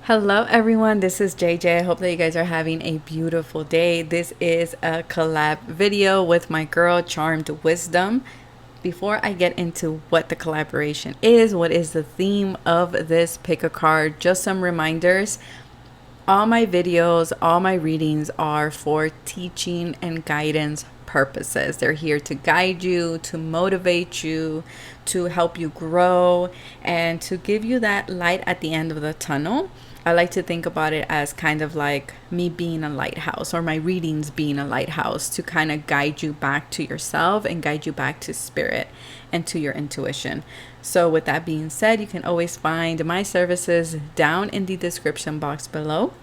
Hello everyone, this is JJ. I hope that you guys are having a beautiful day. This is a collab video with my girl Charmed Wisdom. Before I get into what the collaboration is, what is the theme of this pick a card, just some reminders. All my videos, all my readings are for teaching and guidance purposes. They're here to guide you, to motivate you, to help you grow, and to give you that light at the end of the tunnel. I like to think about it as kind of like me being a lighthouse, or my readings being a lighthouse, to kind of guide you back to yourself and guide you back to spirit and to your intuition. So with that being said, you can always find my services down in the description box below,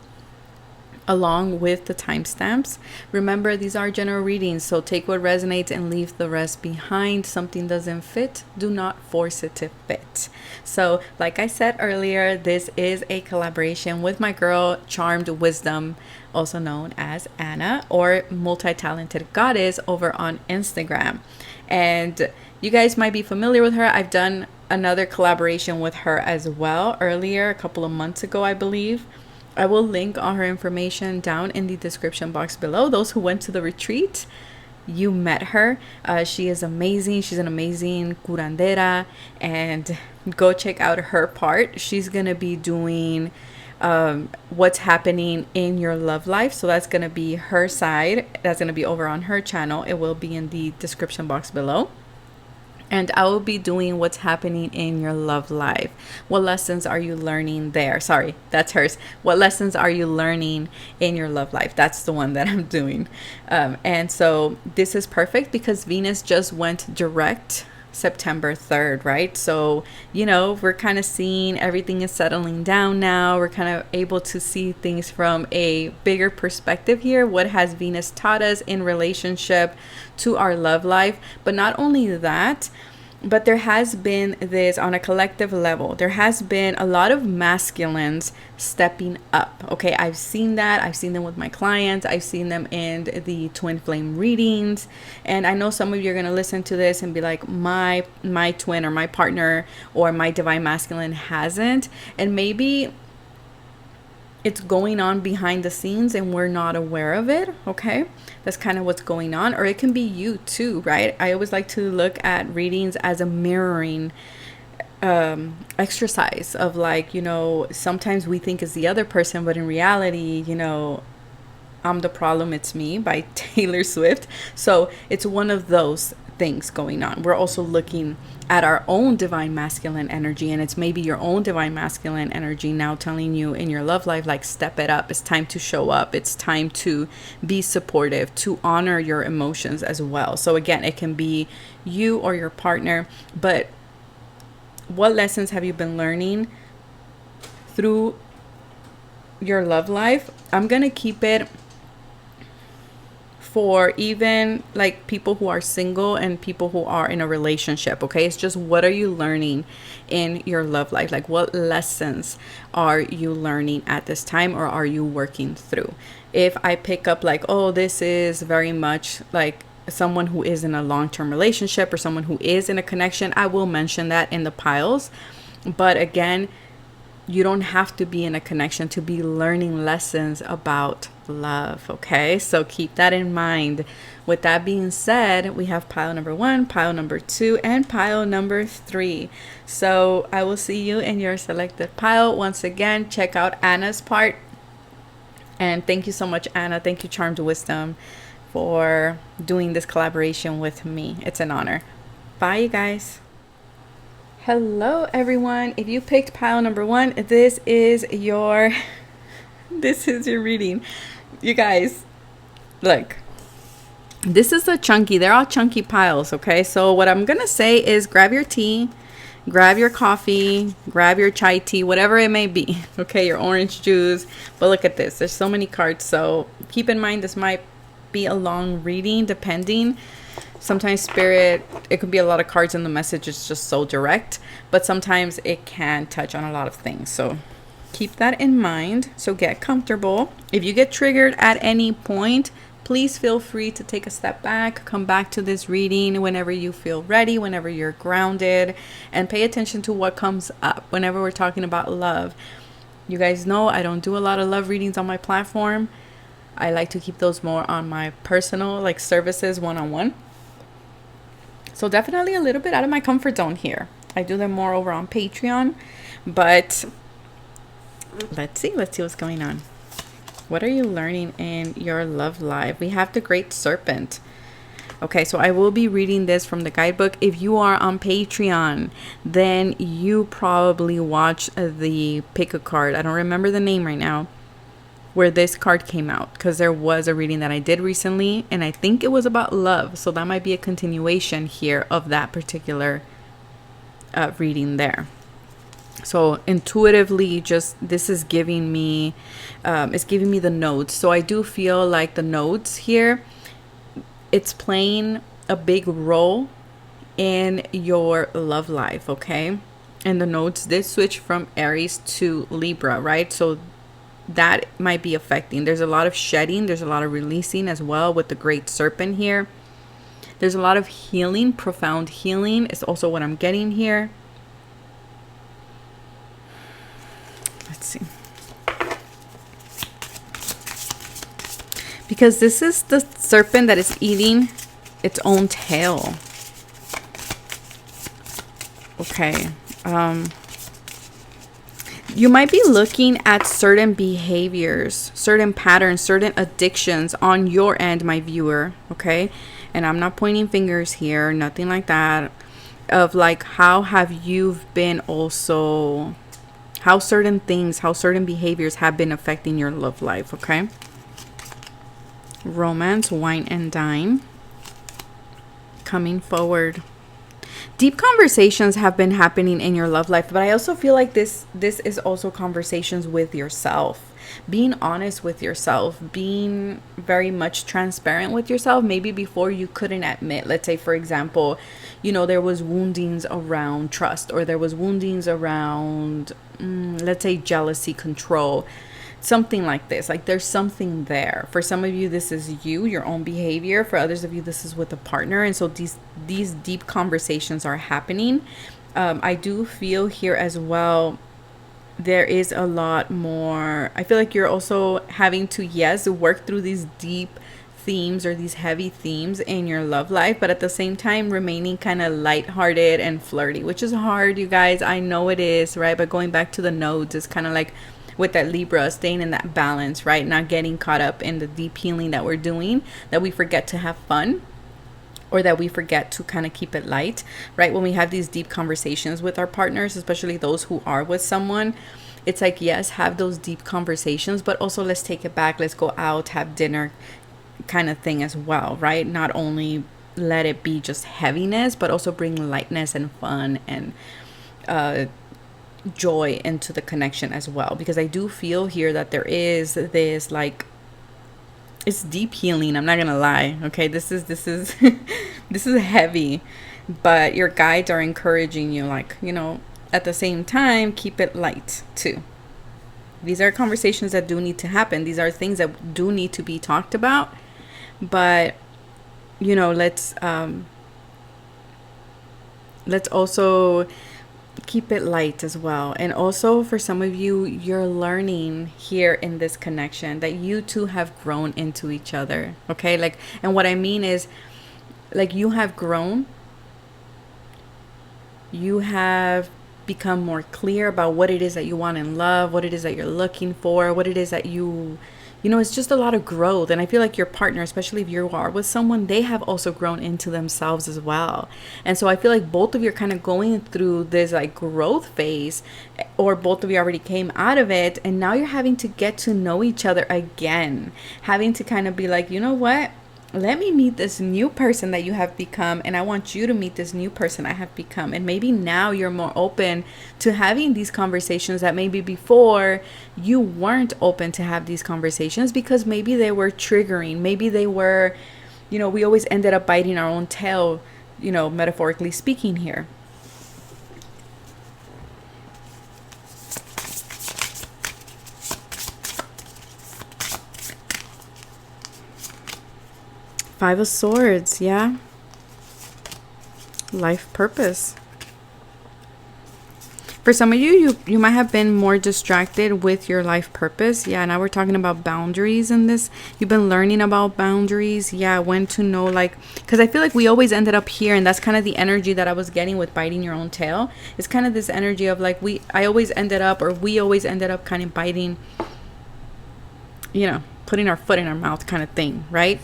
along with the timestamps. Remember, these are general readings, so take what resonates and leave the rest behind. Something doesn't fit, do not force it to fit. So like I said earlier, this is a collaboration with my girl Charmed Wisdom, also known as Anna, or Multitalented Goddess over on Instagram. And you guys might be familiar with her. I've done another collaboration with her as well earlier, a couple of months ago, I believe. I will link all her information down in the description box below. Those who went to the retreat, you met her. She is amazing. She's an amazing curandera, and go check out her part. She's going to be doing what's happening in your love life. So that's going to be her side. That's going to be over on her channel. It will be in the description box below. And I will be doing what's happening in your love life. What lessons are you learning there? Sorry, that's hers. What lessons are you learning in your love life? That's the one that I'm doing. And so this is perfect because Venus just went direct September 3rd, right? So, we're kind of seeing everything is settling down now. We're kind of able to see things from a bigger perspective here. What has Venus taught us in relationship to our love life? But not only that, but there has been this on a collective level. There has been a lot of masculines stepping up. Okay, I've seen that. I've seen them with my clients. I've seen them in the twin flame readings. And I know some of you are going to listen to this and be like, my twin or my partner or my divine masculine hasn't. And maybe it's going on behind the scenes and we're not aware of it. Okay, that's kind of what's going on. Or it can be you too, right? I always like to look at readings as a mirroring exercise of, like, sometimes we think it's the other person, but in reality, I'm the problem, it's me, by Taylor Swift. So it's one of those things going on. We're also looking at our own divine masculine energy, and it's maybe your own divine masculine energy now telling you in your love life, like, step it up. It's time to show up. It's time to be supportive, to honor your emotions as well. So again, it can be you or your partner, but what lessons have you been learning through your love life? I'm gonna keep it for even like people who are single and people who are in a relationship. Okay, it's just, what are you learning in your love life? Like, what lessons are you learning at this time, or are you working through? If I pick up like, oh, this is very much like someone who is in a long-term relationship or someone who is in a connection, I will mention that in the piles. But again, you don't have to be in a connection to be learning lessons about love. Okay, so keep that in mind. With that being said, we have pile number 1, pile number 2, and pile number 3. So I will see you in your selected pile. Once again, check out Anna's part. And thank you so much, Anna. Thank you, Charmed Wisdom, for doing this collaboration with me. It's an honor. Bye, you guys. Hello everyone. If you picked pile number 1, this is your reading. You guys, look, this is a chunky, they're all chunky piles. Okay, so what I'm gonna say is grab your tea, grab your coffee, grab your chai tea, whatever it may be. Okay, your orange juice. But look at this, there's so many cards, so keep in mind this might be a long reading depending. Sometimes spirit, it could be a lot of cards and the message is just so direct, but sometimes it can touch on a lot of things. So keep that in mind. So get comfortable. If you get triggered at any point, please feel free to take a step back, come back to this reading whenever you feel ready, whenever you're grounded, and pay attention to what comes up. Whenever we're talking about love, You guys know I don't do a lot of love readings on my platform. I like to keep those more on my personal like services one-on-one. So definitely a little bit out of my comfort zone here. I do them more over on Patreon, but let's see what's going on. What are you learning in your love life? We have the Great Serpent. Okay, so I will be reading this from the guidebook. If you are on Patreon, then you probably watched the pick a card. I don't remember the name right now, where this card came out, because there was a reading that I did recently, and I think it was about love. So that might be a continuation here of that particular reading there. So intuitively, just this is giving me, it's giving me the notes. So I do feel like the notes here, it's playing a big role in your love life, okay? And the notes did switch from Aries to Libra, right? So that might be affecting. There's a lot of shedding. There's a lot of releasing as well with the Great Serpent here. There's a lot of healing, profound healing is also what I'm getting here. Let's see. Because this is the serpent that is eating its own tail. Okay. You might be looking at certain behaviors, certain patterns, certain addictions on your end, my viewer. Okay. And I'm not pointing fingers here, nothing like that. Of like, how have you been also, how certain things, how certain behaviors have been affecting your love life. Okay. Romance, wine and dine. Coming forward. Deep conversations have been happening in your love life, but I also feel like this is also conversations with yourself. Being honest with yourself, being very much transparent with yourself. Maybe before you couldn't admit, let's say for example, you know, there was woundings around trust, or there was woundings around, let's say jealousy, control. Something like this, like there's something there. For some of you, this is your own behavior. For others of you, this is with a partner. And so these deep conversations are happening. I do feel here as well, there is a lot more. I feel like you're also having to, yes, work through these deep themes or these heavy themes in your love life, but at the same time remaining kind of lighthearted and flirty, which is hard, you guys. I know it is, right? But going back to the nodes, is kind of like with that Libra, staying in that balance, right? Not getting caught up in the deep healing that we're doing, that we forget to have fun, or that we forget to kind of keep it light, right? When we have these deep conversations with our partners, especially those who are with someone, it's like, yes, have those deep conversations, but also let's take it back. Let's go out, have dinner kind of thing as well, right? Not only let it be just heaviness, but also bring lightness and fun and joy into the connection as well. Because I do feel here that there is this, like, it's deep healing. I'm not gonna lie. Okay, this is this is heavy, but your guides are encouraging you, like, you know, at the same time, keep it light too. These are conversations that do need to happen. These are things that do need to be talked about, but you know, let's also keep it light as well. And also for some of you, you're learning here in this connection that you two have grown into each other. Okay, like, and what I mean is, like, you have grown, you have become more clear about what it is that you want in love, what it is that you're looking for, what it is that you know, it's just a lot of growth. And I feel like your partner, especially if you are with someone, they have also grown into themselves as well. And so I feel like both of you are kind of going through this like growth phase, or both of you already came out of it, and now you're having to get to know each other again, having to kind of be like, you know what, let me meet this new person that you have become, and I want you to meet this new person I have become. And maybe now you're more open to having these conversations that maybe before you weren't open to have these conversations, because maybe they were triggering, maybe they were, you know, we always ended up biting our own tail, you know, metaphorically speaking here. Five of Swords, yeah. Life purpose. For some of you, you might have been more distracted with your life purpose. Yeah, now we're talking about boundaries in this. You've been learning about boundaries. Yeah, when to know, like, because I feel like we always ended up here, and that's kind of the energy that I was getting with biting your own tail. It's kind of this energy of like we always ended up kind of biting, you know, putting our foot in our mouth kind of thing, right?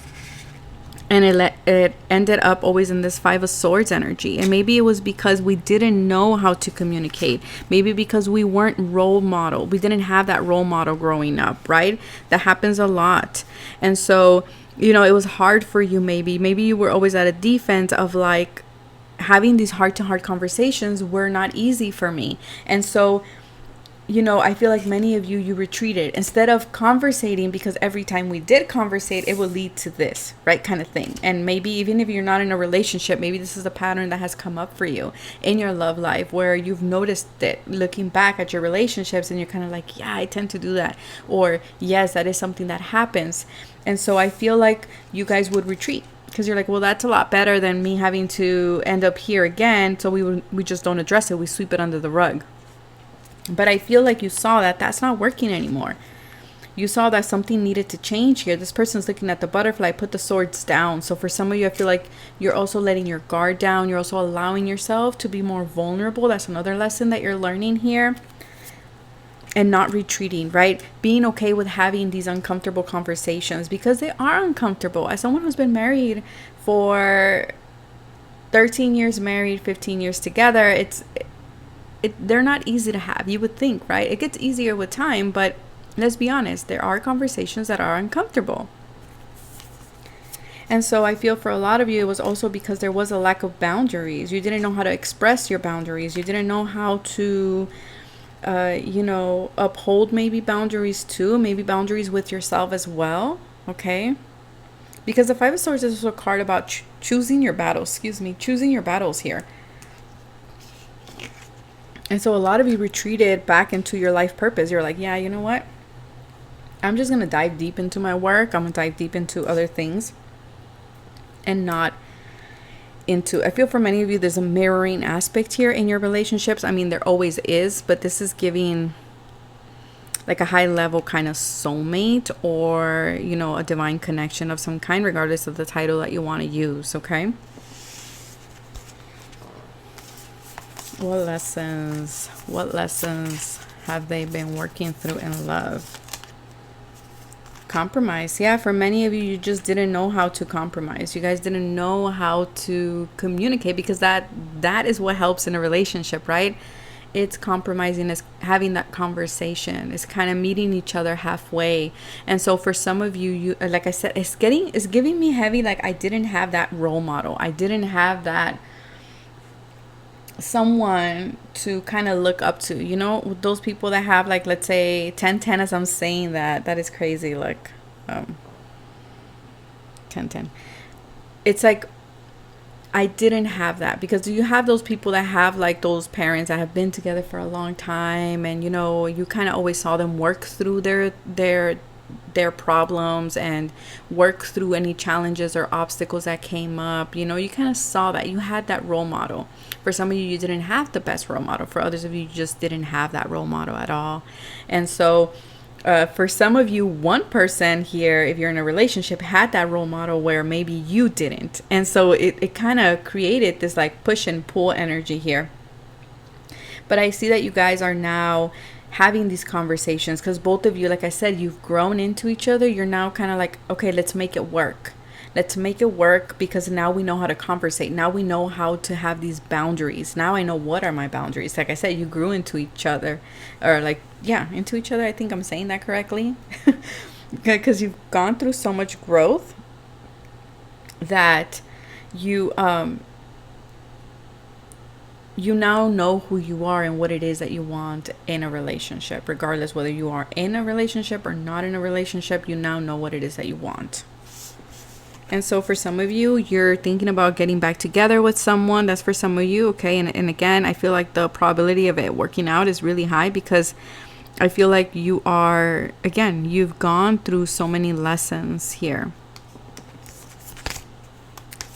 And it ended up always in this Five of Swords energy. And maybe it was because we didn't know how to communicate. Maybe because we weren't role model. We didn't have that role model growing up, right? That happens a lot. And so, you know, it was hard for you maybe. Maybe you were always at a defense of like having these heart-to-heart conversations were not easy for me. And so, you know, I feel like many of you retreated instead of conversating, because every time we did conversate, it would lead to this, right, kind of thing. And maybe even if you're not in a relationship, maybe this is a pattern that has come up for you in your love life where you've noticed it looking back at your relationships and you're kind of like, yeah, I tend to do that. Or yes, that is something that happens. And so I feel like you guys would retreat because you're like, well, that's a lot better than me having to end up here again. So we just don't address it. We sweep it under the rug. But I feel like you saw that that's not working anymore. You saw that something needed to change here. This person's looking at the butterfly, put the swords down. So for some of you, I feel like you're also letting your guard down. You're also allowing yourself to be more vulnerable. That's another lesson that you're learning here. And not retreating, right? Being okay with having these uncomfortable conversations because they are uncomfortable. As someone who's been married for 13 years married, 15 years together, they're not easy to have. You would think, right? It gets easier with time, but let's be honest, there are conversations that are uncomfortable. And so I feel for a lot of you, it was also because there was a lack of boundaries. You didn't know how to express your boundaries. You didn't know how to, you know, uphold maybe boundaries too. Maybe boundaries with yourself as well, okay? Because the Five of Swords is also a card about choosing your battles. Choosing your battles here. And so a lot of you retreated back into your life purpose. You're like, yeah, you know what? I'm just going to dive deep into my work. I'm going to dive deep into other things and not into, I feel for many of you, there's a mirroring aspect here in your relationships. I mean, there always is, but this is giving like a high level kind of soulmate or, you know, a divine connection of some kind, regardless of the title that you want to use. Okay. What lessons have they been working through in love? Compromise. Yeah, for many of you, you just didn't know how to compromise. You guys didn't know how to communicate, because that is what helps in a relationship, right? It's compromising, is having that conversation, it's kind of meeting each other halfway. And so for some of you, like I said, it's giving me heavy, like I didn't have that role model. I didn't have that someone to kind of look up to, you know, those people that have, like, let's say 10-10, as I'm saying that is crazy, like 10-10. It's like I didn't have that, because you have those people that have like those parents that have been together for a long time, and you know, you kind of always saw them work through their problems and work through any challenges or obstacles that came up. You know, you kind of saw that you had that role model. For some of you, you didn't have the best role model. For others of you, you just didn't have that role model at all. And so for some of you, one person here, if you're in a relationship, had that role model where maybe you didn't. And so it kind of created this like push and pull energy here. But I see that you guys are now having these conversations because both of you, like I said, you've grown into each other. You're now kind of like, okay, let's make it work. Let's make it work, because now we know how to conversate. Now we know how to have these boundaries. Now I know what are my boundaries. Like I said, you grew into each other, or like, yeah, into each other. I think I'm saying that correctly. Because you've gone through so much growth that you now know who you are and what it is that you want in a relationship. Regardless whether you are in a relationship or not in a relationship, you now know what it is that you want. And so for some of you, you're thinking about getting back together with someone. That's for some of you, okay? And again, I feel like the probability of it working out is really high, because I feel like you are, again, you've gone through so many lessons here.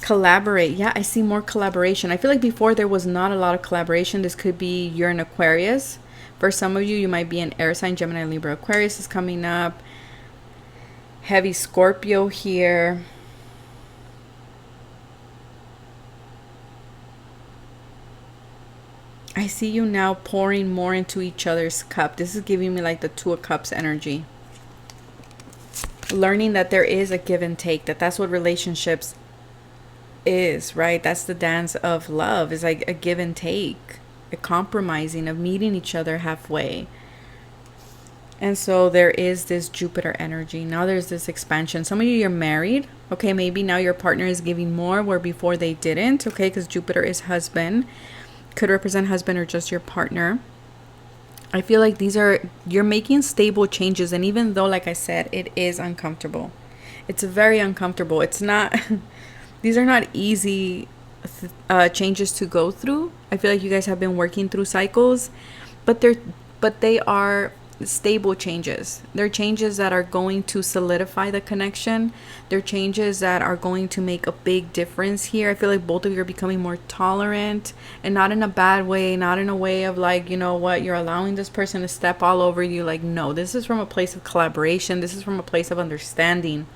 Collaborate. Yeah, I see more collaboration. I feel like before there was not a lot of collaboration. This could be you're an Aquarius. For some of you, you might be an air sign. Gemini, Libra, Aquarius is coming up. Heavy Scorpio here. I see you now pouring more into each other's cup. This is giving me like the Two of Cups energy. Learning that there is a give and take, that's what relationships is, right? That's the dance of love, is like a give and take, a compromising, of meeting each other halfway. And so there is this Jupiter energy. Now there's this expansion. Some of you, you're married. Okay, maybe now your partner is giving more where before they didn't. Okay, because Jupiter is husband. Could represent husband or just your partner. I feel like you're making stable changes. And even though, like I said, it is uncomfortable. It's very uncomfortable. It's not, these are not easy changes to go through. I feel like you guys have been working through cycles, but they are stable changes. They're changes that are going to solidify the connection. They're changes that are going to make a big difference here. I feel like both of you are becoming more tolerant, and not in a bad way, not in a way of like, you know what, you're allowing this person to step all over you. Like, no, this is from a place of collaboration. This is from a place of understanding.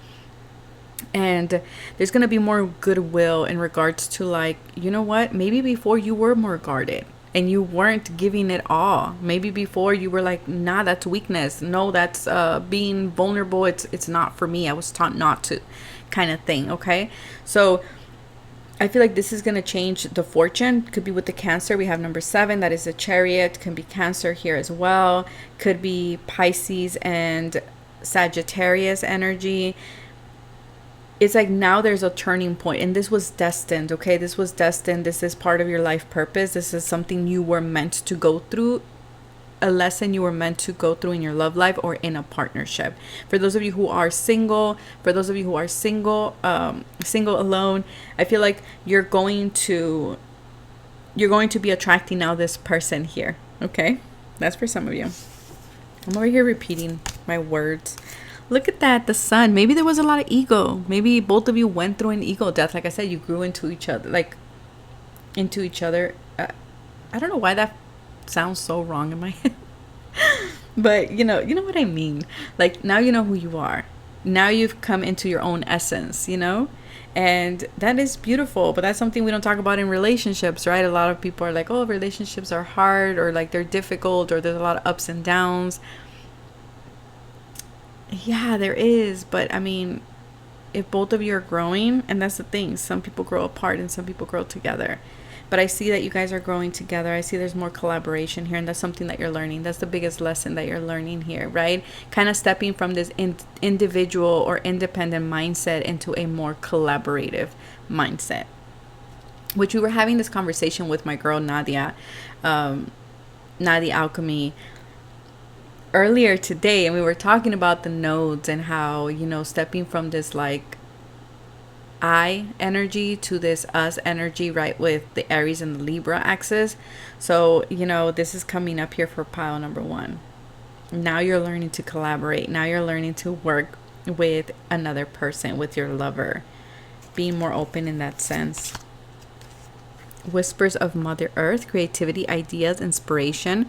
And there's going to be more goodwill in regards to like, you know what, maybe before you were more guarded and you weren't giving it all. Maybe before you were like, nah, that's weakness. No, that's being vulnerable. It's not for me. I was taught not to, kind of thing. Okay. So I feel like this is going to change the fortune. Could be with the Cancer. We have number 7. That is the Chariot. Can be Cancer here as well. Could be Pisces and Sagittarius energy. It's like now there's a turning point, and this was destined. Okay, this was destined. This is part of your life purpose. This is something you were meant to go through, a lesson you were meant to go through in your love life or in a partnership. For those of you who are single, single alone, I feel like you're going to be attracting now this person here. Okay, that's for some of you. I'm over here repeating my words. Look at that, the Sun. Maybe there was a lot of ego. Maybe both of you went through an ego death. Like I said, you grew into each other. I don't know why that sounds so wrong in my head. But you know what I mean. Like, now you know who you are. Now you've come into your own essence, you know? And that is beautiful. But that's something we don't talk about in relationships, right? A lot of people are like, oh, relationships are hard, or like they're difficult, or there's a lot of ups and downs. Yeah, there is. But I mean, if both of you are growing, and that's the thing, some people grow apart and some people grow together. But I see that you guys are growing together. I see there's more collaboration here, and that's something that you're learning. That's the biggest lesson that you're learning here, right? Kind of stepping from this individual or independent mindset into a more collaborative mindset. Which we were having this conversation with my girl Nadia, Nadia Alchemy, earlier today, and we were talking about the nodes and how, you know, stepping from this like I energy to this us energy, right, with the Aries and the Libra axis. So, you know, this is coming up here for pile number 1. Now you're learning to collaborate. Now you're learning to work with another person, with your lover, being more open in that sense. Whispers of Mother Earth, creativity, ideas, inspiration.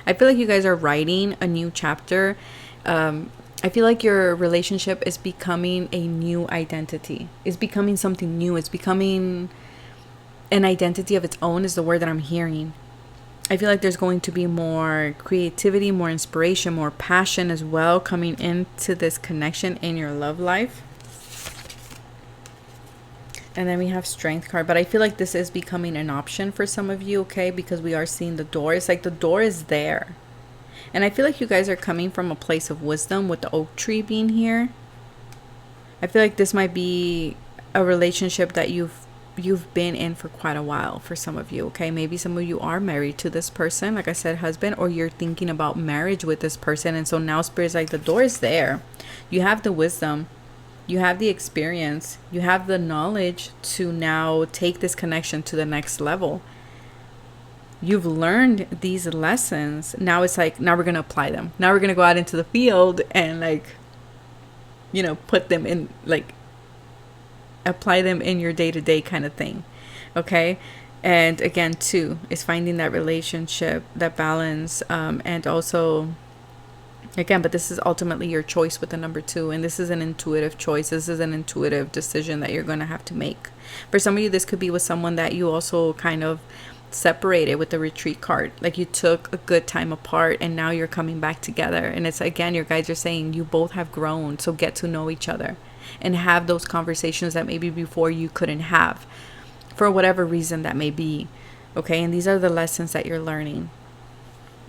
I feel like you guys are writing a new chapter. I feel like your relationship is becoming a new identity. It's becoming something new. It's becoming an identity of its own, is the word that I'm hearing. I feel like there's going to be more creativity, more inspiration, more passion as well coming into this connection in your love life. And then we have Strength card. But I feel like this is becoming an option for some of you, okay? Because we are seeing the door. It's like the door is there. And I feel like you guys are coming from a place of wisdom with the oak tree being here. I feel like this might be a relationship that you've been in for quite a while for some of you, okay? Maybe some of you are married to this person, like I said, husband, or you're thinking about marriage with this person. And so now Spirit's like, the door is there. You have the wisdom. You have the experience, you have the knowledge to now take this connection to the next level. You've learned these lessons. Now it's like, now we're going to apply them. Now we're going to go out into the field and like, you know, put them in, like, apply them in your day-to-day kind of thing. Okay. And again, 2 is finding that relationship, that balance, and also, again, but this is ultimately your choice with the number 2, and this is an intuitive choice. This is an intuitive decision that you're going to have to make. For some of you, this could be with someone that you also kind of separated with the retreat card. Like you took a good time apart and now you're coming back together. And it's, again, your guides are saying you both have grown, so get to know each other and have those conversations that maybe before you couldn't have, for whatever reason that may be. Okay, and these are the lessons that you're learning.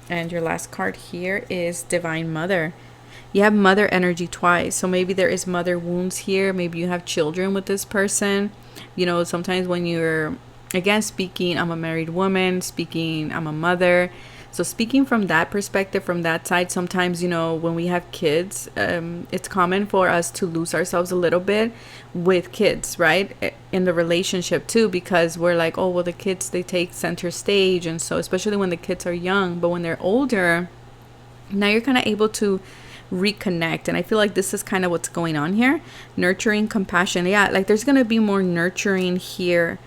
And your last card here is Divine Mother. You have mother energy twice. So maybe there is mother wounds here. Maybe you have children with this person. You know, sometimes when you're, again, speaking, I'm a married woman, speaking, I'm a mother. So speaking from that perspective, from that side, sometimes, you know, when we have kids, it's common for us to lose ourselves a little bit with kids, right? In the relationship too, because we're like, oh, well, the kids, they take center stage. And so especially when the kids are young, but when they're older, now you're kind of able to reconnect. And I feel like this is kind of what's going on here. Nurturing, compassion. Yeah, like there's going to be more nurturing here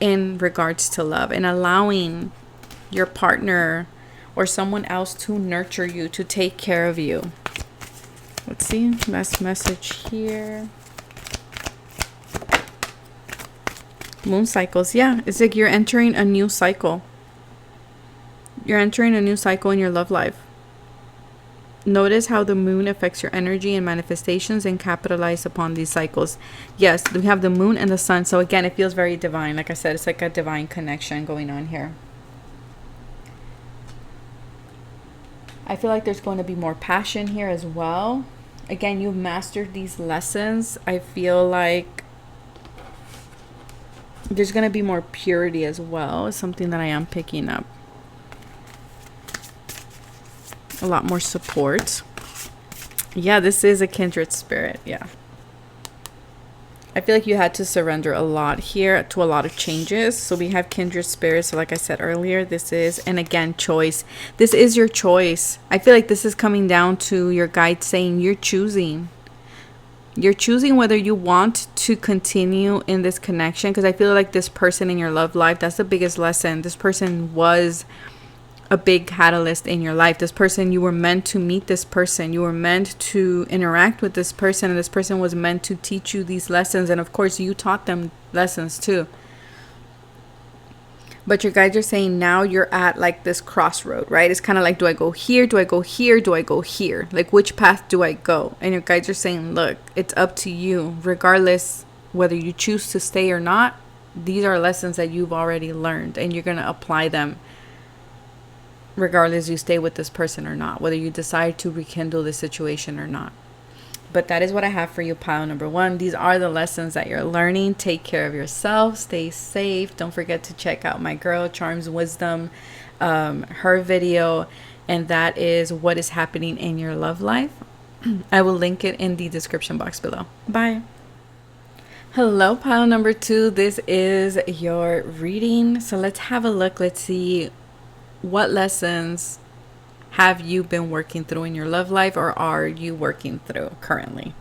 in regards to love, and allowing your partner or someone else to nurture you, to take care of you. Let's see, last message here. Moon cycles. Yeah, it's like you're entering a new cycle. You're entering a new cycle in your love life. Notice how the moon affects your energy and manifestations, and capitalize upon these cycles. Yes, we have the moon and the sun. So again, it feels very divine. Like I said, it's like a divine connection going on here. I feel like there's going to be more passion here as well. Again, you've mastered these lessons. I feel like there's going to be more purity as well. It's something that I am picking up. A lot more support. Yeah, this is a kindred spirit. Yeah. I feel like you had to surrender a lot here to a lot of changes. So we have kindred spirits. So like I said earlier, this is, and again, choice. This is your choice. I feel like this is coming down to your guide saying you're choosing. You're choosing whether you want to continue in this connection. Because I feel like this person in your love life, that's the biggest lesson. This person was a big catalyst in your life. This person, you were meant to meet this person. You were meant to interact with this person. And this person was meant to teach you these lessons. And of course, you taught them lessons too. But your guides are saying now you're at like this crossroad, right? It's kind of like, do I go here? Do I go here? Do I go here? Like, which path do I go? And your guides are saying, look, it's up to you. Regardless whether you choose to stay or not, these are lessons that you've already learned. And you're going to apply them regardless you stay with this person or not, whether you decide to rekindle the situation or not. But that is what I have for you, pile number 1. These are the lessons that you're learning. Take care of yourself. Stay safe. Don't forget to check out my girl, Charm's Wisdom, her video. And that is what is happening in your love life. I will link it in the description box below. Bye. Hello, pile number 2. This is your reading. So let's have a look. Let's see, what lessons have you been working through in your love life, or are you working through currently?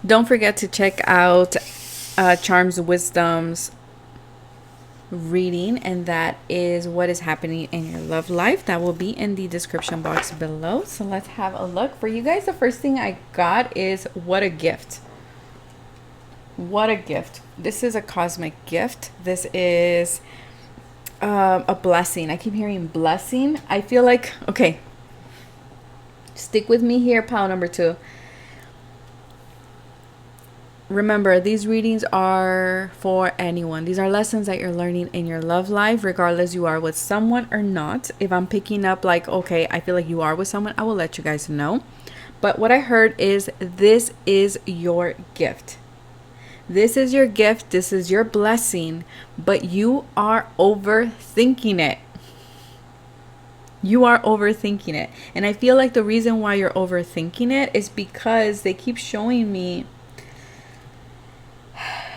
Don't forget to check out Charm's Wisdom's reading, and that is what is happening in your love life. That will be in the description box below. So let's have a look. For you guys, the first thing I got is what a gift. What a gift. This is a cosmic gift. This is a blessing. I keep hearing blessing. I feel like, okay, stick with me here, pile number 2. Remember, these readings are for anyone. These are lessons that you're learning in your love life, regardless you are with someone or not. If I'm picking up like, okay, I feel like you are with someone, I will let you guys know. But what I heard is, this is your gift. This is your gift. This is your blessing, but you are overthinking it. You are overthinking it. And I feel like the reason why you're overthinking it is because they keep showing me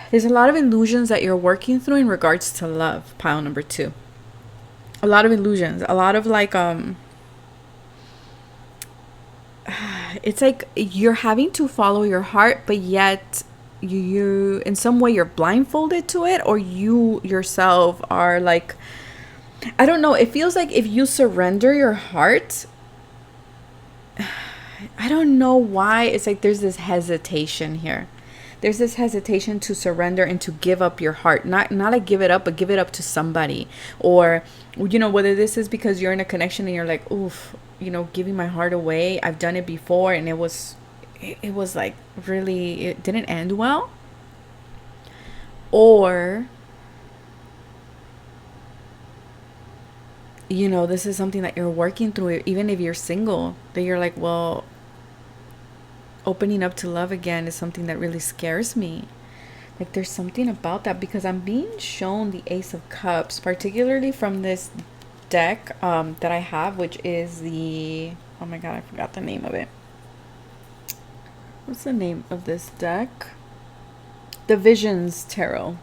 there's a lot of illusions that you're working through in regards to love, pile number 2. A lot of illusions, a lot of like it's like you're having to follow your heart, but yet you in some way you're blindfolded to it, or you yourself are like, I don't know, it feels like if you surrender your heart, I don't know why, it's like there's this hesitation here. There's this hesitation to surrender and to give up your heart. Not like give it up, but give it up to somebody. Or, you know, whether this is because you're in a connection and you're like, oof, you know, giving my heart away. I've done it before and it was like really, it didn't end well. Or, you know, this is something that you're working through, even if you're single, that you're like, well, opening up to love again is something that really scares me. Like there's something about that, because I'm being shown the Ace of Cups, particularly from this deck that I have, which is the, oh my god, I forgot the name of it. What's the name of this deck? The Visions Tarot.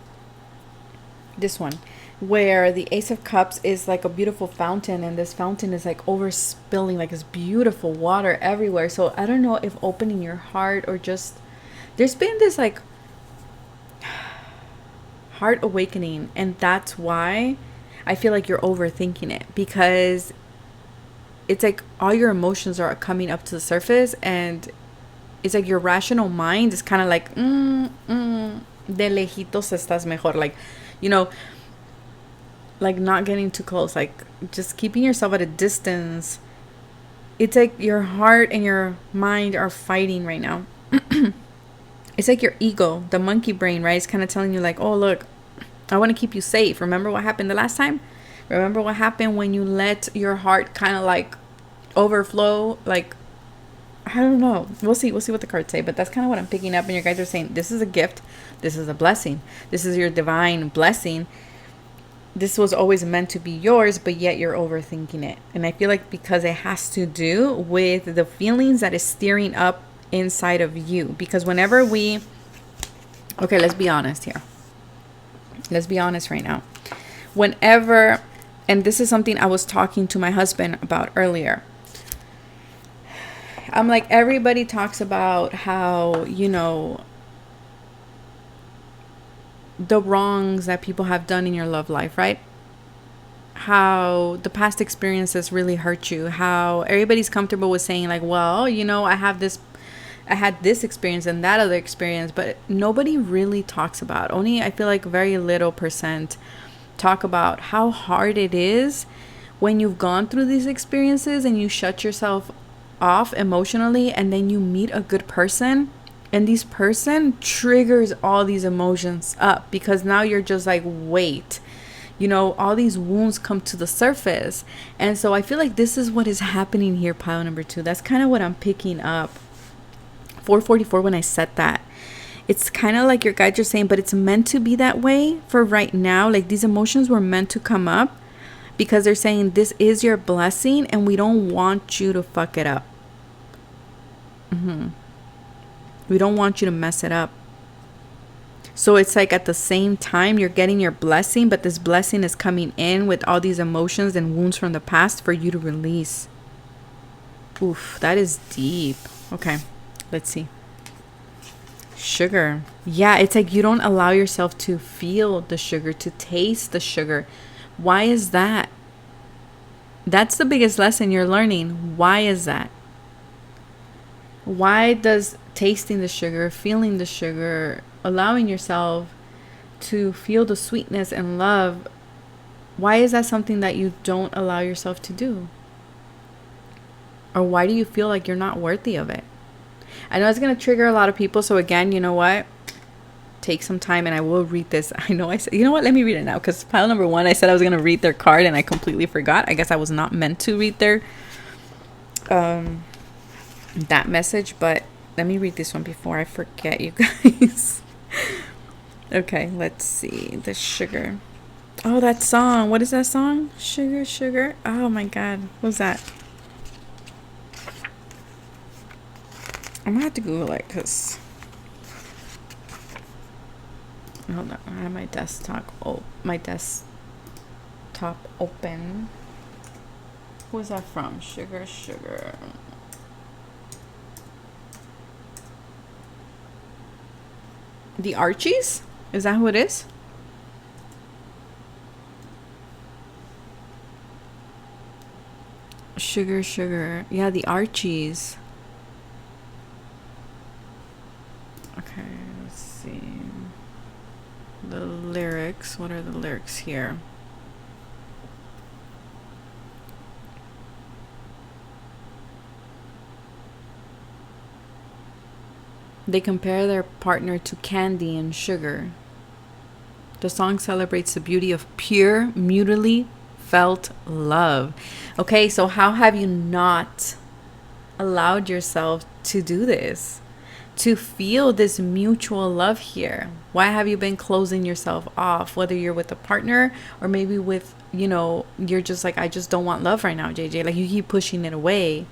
This one, where the Ace of Cups is like a beautiful fountain, and this fountain is like overspilling, like it's beautiful water everywhere. So I don't know if opening your heart, or just there's been this like heart awakening, and that's why I feel like you're overthinking it, because it's like all your emotions are coming up to the surface, and it's like your rational mind is kind of like de lejitos estás mejor, like, you know, like not getting too close, like just keeping yourself at a distance. It's like your heart and your mind are fighting right now. It's like your ego, the monkey brain, right? It's kind of telling you like, oh, look, I want to keep you safe. Remember what happened the last time? Remember what happened when you let your heart kind of like overflow? Like, I don't know. We'll see what the cards say, but that's kind of what I'm picking up. And your guys are saying, this is a gift. This is a blessing. This is your divine blessing. This was always meant to be yours, but yet you're overthinking it. And I feel like because it has to do with the feelings that is stirring up inside of you. Because whenever we, okay, let's be honest here. Let's be honest right now. Whenever, and this is something I was talking to my husband about earlier. I'm like, everybody talks about how, you know, the wrongs that people have done in your love life, right? How the past experiences really hurt you. How everybody's comfortable with saying like, well, you know, I had this experience and that other experience, but nobody really talks about, only I feel like very little percent talk about how hard it is when you've gone through these experiences and you shut yourself off emotionally, and then you meet a good person, and this person triggers all these emotions up, because now you're just like, wait, you know, all these wounds come to the surface. And so I feel like this is what is happening here, pile number 2. That's kind of what I'm picking up. 444, when I said that, it's kind of like your guides are saying, but it's meant to be that way for right now. Like these emotions were meant to come up, because they're saying this is your blessing and we don't want you to fuck it up. We don't want you to mess it up. So it's like at the same time you're getting your blessing, but this blessing is coming in with all these emotions and wounds from the past for you to release. Oof, that is deep. Okay, let's see. Sugar. Yeah, it's like you don't allow yourself to feel the sugar, to taste the sugar. Why is that? That's the biggest lesson you're learning. Why is that? Why does tasting the sugar, feeling the sugar, allowing yourself to feel the sweetness and love, why is that something that you don't allow yourself to do? Or why do you feel like you're not worthy of it? I know it's going to trigger a lot of people. So again, you know what? Take some time and I will read this. I know I said, you know what? Let me read it now, because pile number 1, I said I was going to read their card and I completely forgot. I guess I was not meant to read their that message, but let me read this one before I forget, you guys. Okay, let's see. The sugar. Oh, that song. What is that song? Sugar, sugar. Oh my god. What was that? I'm gonna have to Google it, because hold on, I have my desktop open. Who's that from? Sugar, sugar. The Archies? Is that who it is? Sugar, sugar. Yeah, the Archies. Okay, let's see. The lyrics. What are the lyrics here? They compare their partner to candy and sugar. The song celebrates the beauty of pure, mutually felt love. Okay, so how have you not allowed yourself to do this? To feel this mutual love here? Why have you been closing yourself off? Whether you're with a partner or maybe with, you're just like, I just don't want love right now, JJ. Like, you keep pushing it away.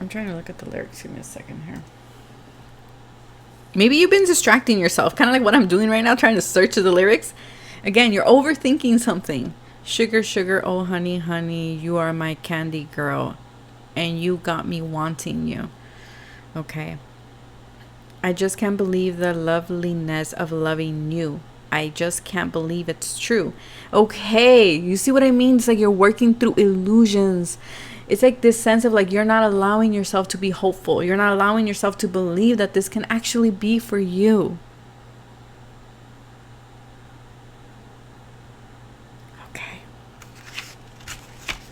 I'm trying to look at the lyrics. Give me a second here. Maybe you've been distracting yourself, kind of like what I'm doing right now, trying to search the lyrics. Again, you're overthinking something. Sugar, sugar, oh honey, honey, you are my candy girl, and you got me wanting you. Okay. I just can't believe the loveliness of loving you. I just can't believe it's true. Okay, you see what I mean? It's like you're working through illusions. It's like this sense of like you're not allowing yourself to be hopeful. You're not allowing yourself to believe that this can actually be for you.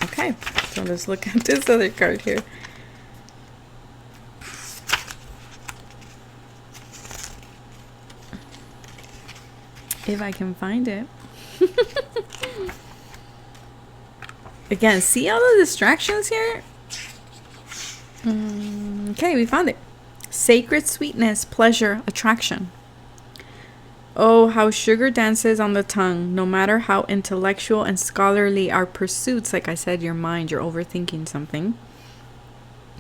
Okay, so let's look at this other card here. If I can find it. Again, see all the distractions here? Okay, we found it. Sacred sweetness, pleasure, attraction. Oh, how sugar dances on the tongue. No matter how intellectual and scholarly our pursuits, like I said, your mind, you're overthinking something.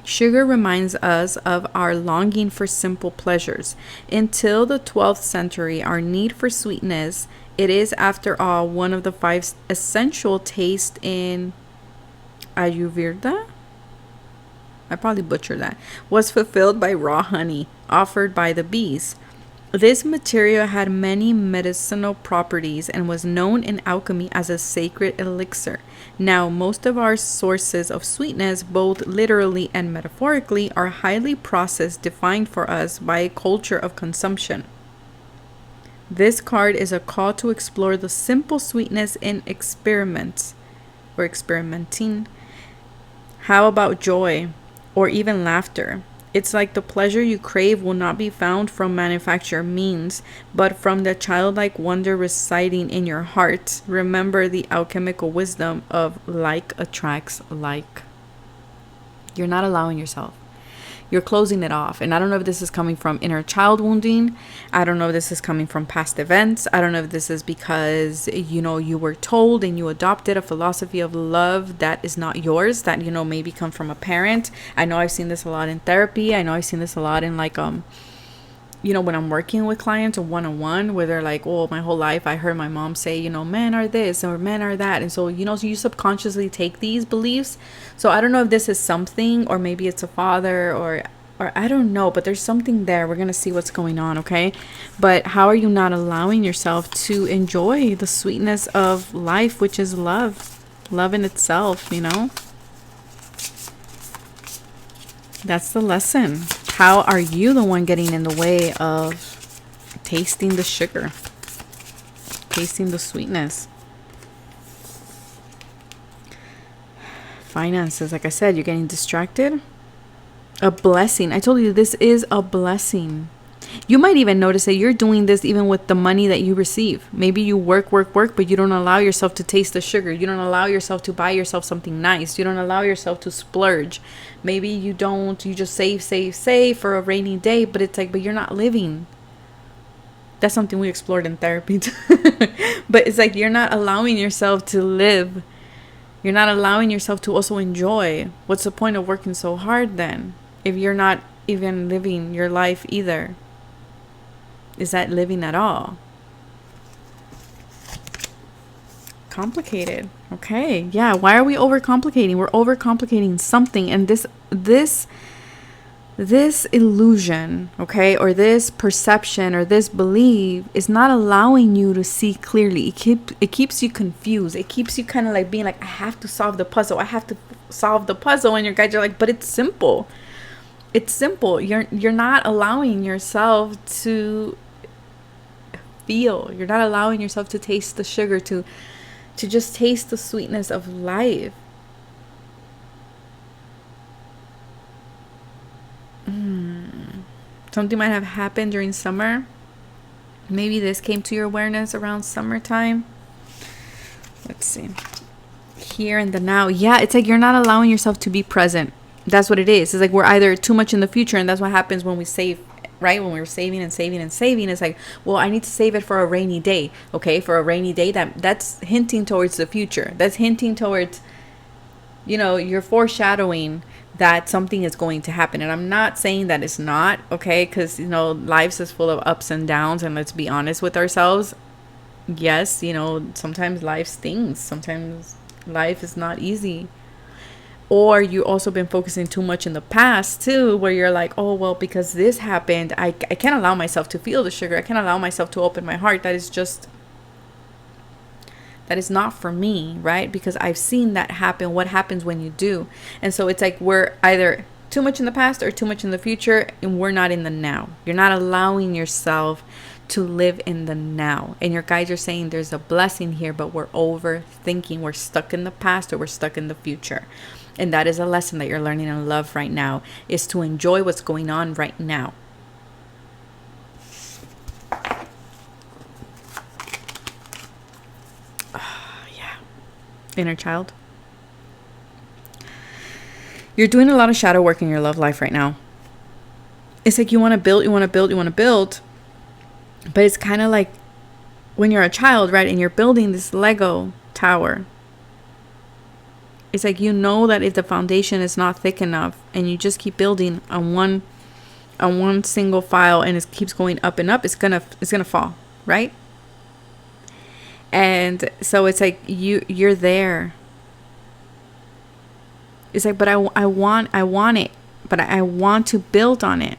Sugar reminds us of our longing for simple pleasures. Until the 12th century, our need for sweetness, it is, after all, one of the 5 essential tastes in Ayurveda. I probably butchered that. Was fulfilled by raw honey offered by the bees. This material had many medicinal properties and was known in alchemy as a sacred elixir. Now, most of our sources of sweetness, both literally and metaphorically, are highly processed, defined for us by a culture of consumption. This card is a call to explore the simple sweetness in experiments or experimenting. How about joy or even laughter? It's like the pleasure you crave will not be found from manufactured means, but from the childlike wonder residing in your heart. Remember the alchemical wisdom of like attracts like. You're not allowing yourself. You're closing it off. And I don't know if this is coming from inner child wounding. I don't know if this is coming from past events. I don't know if this is because, you were told and you adopted a philosophy of love that is not yours, that, maybe come from a parent. I know I've seen this a lot in therapy. I know I've seen this a lot in when I'm working with clients or one-on-one, where they're like, oh, my whole life I heard my mom say, men are this or men are that. And so, so you subconsciously take these beliefs. So I don't know if this is something, or maybe it's a father or I don't know, but there's something there. We're going to see what's going on. Okay. But how are you not allowing yourself to enjoy the sweetness of life, which is love in itself, That's the lesson. How are you the one getting in the way of tasting the sugar, tasting the sweetness? Finances, like I said, you're getting distracted. A blessing. I told you this is a blessing. You might even notice that you're doing this even with the money that you receive. Maybe you work, but you don't allow yourself to taste the sugar. You don't allow yourself to buy yourself something nice. You don't allow yourself to splurge. Maybe you just save for a rainy day, but it's like, but you're not living. That's something we explored in therapy too. But it's like, you're not allowing yourself to live. You're not allowing yourself to also enjoy. What's the point of working so hard then, if you're not even living your life either? Is that living at all? Complicated. Okay. Yeah. Why are we overcomplicating? We're overcomplicating something. And this this illusion, okay, or this perception or this belief is not allowing you to see clearly. It keeps you confused. It keeps you kind of like being like, I have to solve the puzzle. I have to solve the puzzle. And your guides are like, but it's simple. It's simple. You're not allowing yourself to feel. You're not allowing yourself to taste the sugar, to just taste the sweetness of life. Something might have happened during summer. Maybe this came to your awareness around summertime. Let's see. Here and the now. Yeah, it's like you're not allowing yourself to be present. That's what it is. It's like we're either too much in the future, and that's what happens when we save, right? When we're saving and saving and saving, it's like, well, I need to save it for a rainy day. Okay, for a rainy day, that's hinting towards the future. That's hinting towards, you're foreshadowing that something is going to happen. And I'm not saying that it's not, okay, because life is full of ups and downs, and let's be honest with ourselves. Yes, sometimes life stings. Sometimes life is not easy. Or you also been focusing too much in the past too, where you're like, oh, well, because this happened, I can't allow myself to feel the sugar. I can't allow myself to open my heart. That is not for me, right? Because I've seen that happen. What happens when you do? And so it's like we're either too much in the past or too much in the future, and we're not in the now. You're not allowing yourself to live in the now. And your guides are saying there's a blessing here, but we're overthinking. We're stuck in the past or we're stuck in the future. And that is a lesson that you're learning in love right now, is to enjoy what's going on right now. Inner child. You're doing a lot of shadow work in your love life right now. It's like you want to build. But it's kind of like when you're a child, right? And you're building this Lego tower. It's like, that if the foundation is not thick enough and you just keep building on one single file and it keeps going up and up, it's gonna fall, right? And so it's like you're there. It's like, but I want it, but I want to build on it.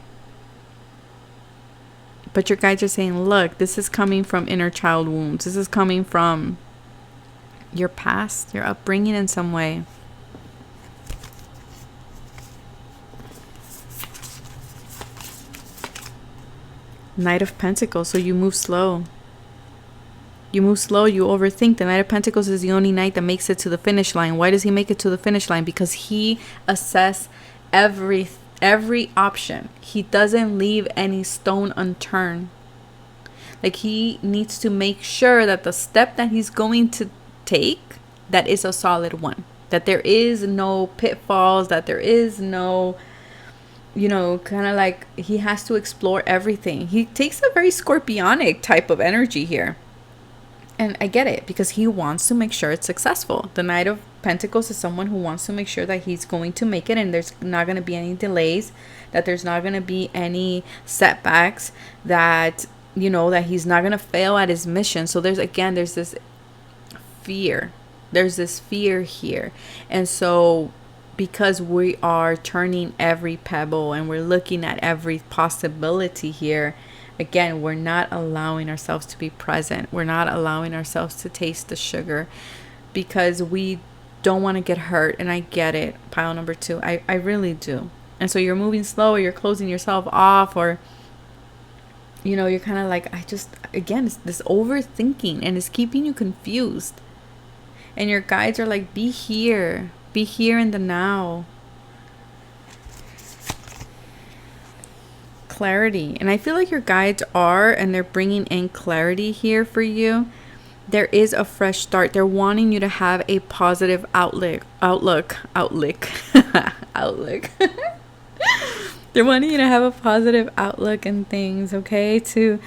But your guides are saying, look, this is coming from inner child wounds. This is coming from your past, your upbringing in some way. Knight of Pentacles. So you move slow. You overthink. The Knight of Pentacles is the only knight that makes it to the finish line. Why does he make it to the finish line? Because he assesses every option. He doesn't leave any stone unturned. Like, he needs to make sure that the step that he's going to take, that is a solid one. That there is no pitfalls, that there is no, kind of like he has to explore everything. He takes a very scorpionic type of energy here. And I get it, because he wants to make sure it's successful. The Knight of Pentacles is someone who wants to make sure that he's going to make it, and there's not going to be any delays, that there's not going to be any setbacks, that, that he's not going to fail at his mission. So there's this fear. There's this fear here. And so because we are turning every pebble and we're looking at every possibility here, again, we're not allowing ourselves to be present. We're not allowing ourselves to taste the sugar because we don't want to get hurt. And I get it, pile number 2. I really do. And so you're moving slow, or you're closing yourself off, or, you're kind of like, it's this overthinking, and it's keeping you confused. And your guides are like, be here in the now. Clarity. And I feel like your guides are, and they're bringing in clarity here for you. There is a fresh start. They're wanting you to have a positive outlook. They're wanting you to have a positive outlook and things, okay? To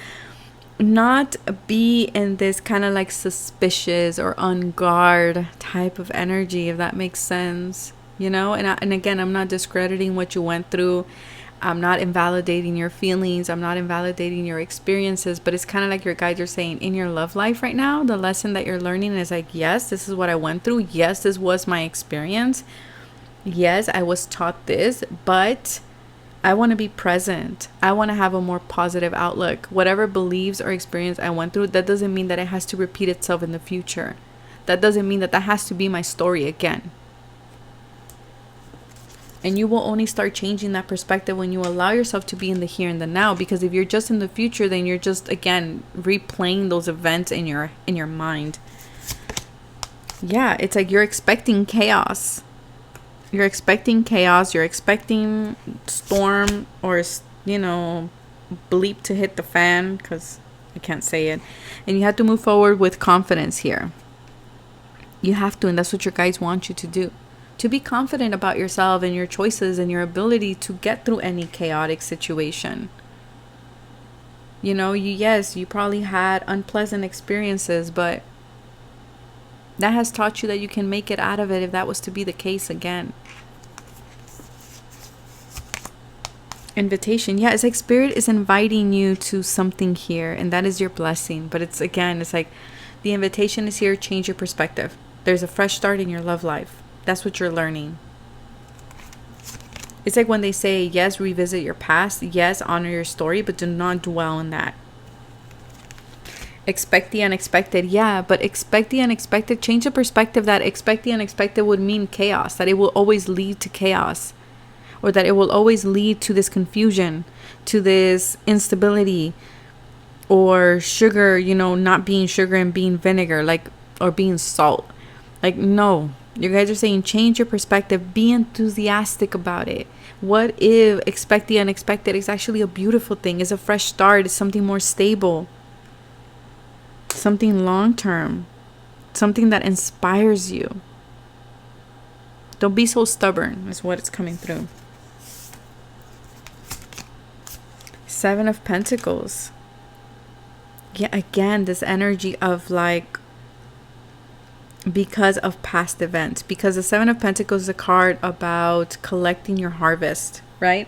not be in this kind of like suspicious or on guard type of energy, if that makes sense, and again, I'm not discrediting what you went through. I'm not invalidating your feelings. I'm not invalidating your experiences, but it's kind of like your guides are saying, in your love life right now, the lesson that you're learning is like, yes, this is what I went through. Yes, this was my experience. Yes, I was taught this, but I want to be present. I want to have a more positive outlook. Whatever beliefs or experience I went through, that doesn't mean that it has to repeat itself in the future. That doesn't mean that that has to be my story again. And you will only start changing that perspective when you allow yourself to be in the here and the now. Because if you're just in the future, then you're just, again, replaying those events in your mind. Yeah, it's like you're expecting chaos. You're expecting chaos. You're expecting storm or, you know, bleep to hit the fan, because I can't say it. And you have to move forward with confidence here. You have to, and that's what your guides want you to do. To be confident about yourself and your choices and your ability to get through any chaotic situation. You know, you probably had unpleasant experiences, but that has taught you that you can make it out of it if that was to be the case again. Invitation. Yeah, it's like Spirit is inviting you to something here, and that is your blessing. But it's like the invitation is here. Change your perspective. There's a fresh start in your love life. That's what you're learning. It's like when they say, yes, revisit your past. Yes, honor your story, but do not dwell on that. Expect the unexpected. Yeah, but expect the unexpected. Change the perspective that expect the unexpected would mean chaos. That it will always lead to chaos. Or that it will always lead to this confusion, to this instability. Or sugar, you know, not being sugar and being vinegar. Like, or being salt. Like, no. You guys are saying change your perspective. Be enthusiastic about it. What if expect the unexpected is actually a beautiful thing? It's a fresh start. It's something more stable. Something long-term. Something that inspires you. Don't be so stubborn is what it's coming through. 7 of Pentacles. Yeah, again, this energy of like, because of past events. Because the 7 of Pentacles is a card about collecting your harvest, right?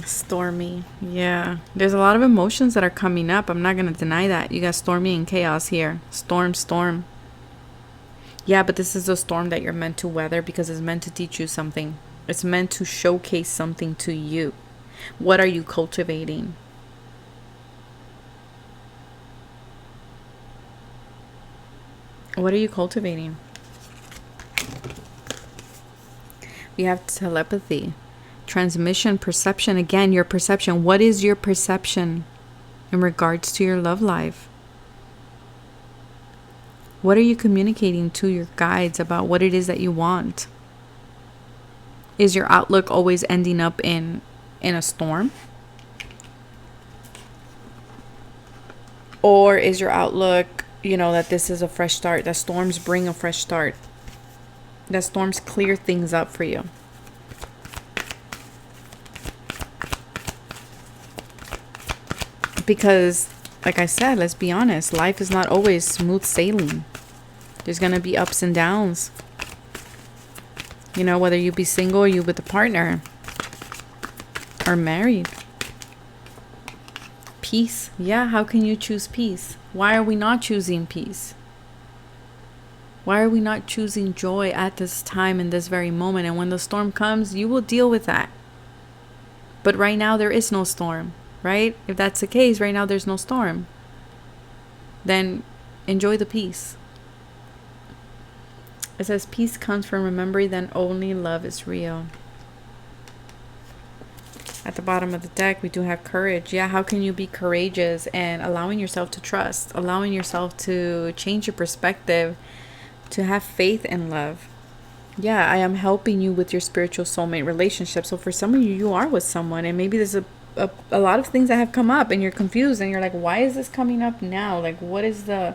Stormy. Yeah. There's a lot of emotions that are coming up. I'm not going to deny that. You got stormy and chaos here. Storm. Yeah, but this is a storm that you're meant to weather because it's meant to teach you something. It's meant to showcase something to you. What are you cultivating? What are you cultivating? We have telepathy, transmission, perception. Again, your perception. What is your perception in regards to your love life? What are you communicating to your guides about what it is that you want? Is your outlook always ending up in a storm? Or is your outlook, you know, that this is a fresh start, that storms bring a fresh start, that storms clear things up for you? Because, like I said, let's be honest, life is not always smooth sailing. There's going to be ups and downs. You know, whether you be single or you with a partner or married. Peace. Yeah, how can you choose peace? Why are we not choosing peace? Why are we not choosing joy at this time in this very moment? And when the storm comes, you will deal with that. But right now there is no storm, right? If that's the case, right now there's no storm. Then enjoy the peace. It says peace comes from remembering that only love is real. At the bottom of the deck, we do have courage. Yeah, how can you be courageous and allowing yourself to trust, allowing yourself to change your perspective, to have faith in love? Yeah, I am helping you with your spiritual soulmate relationship. So for some of you, you are with someone and maybe there's a lot of things that have come up and you're confused and you're like, why is this coming up now? Like, what is the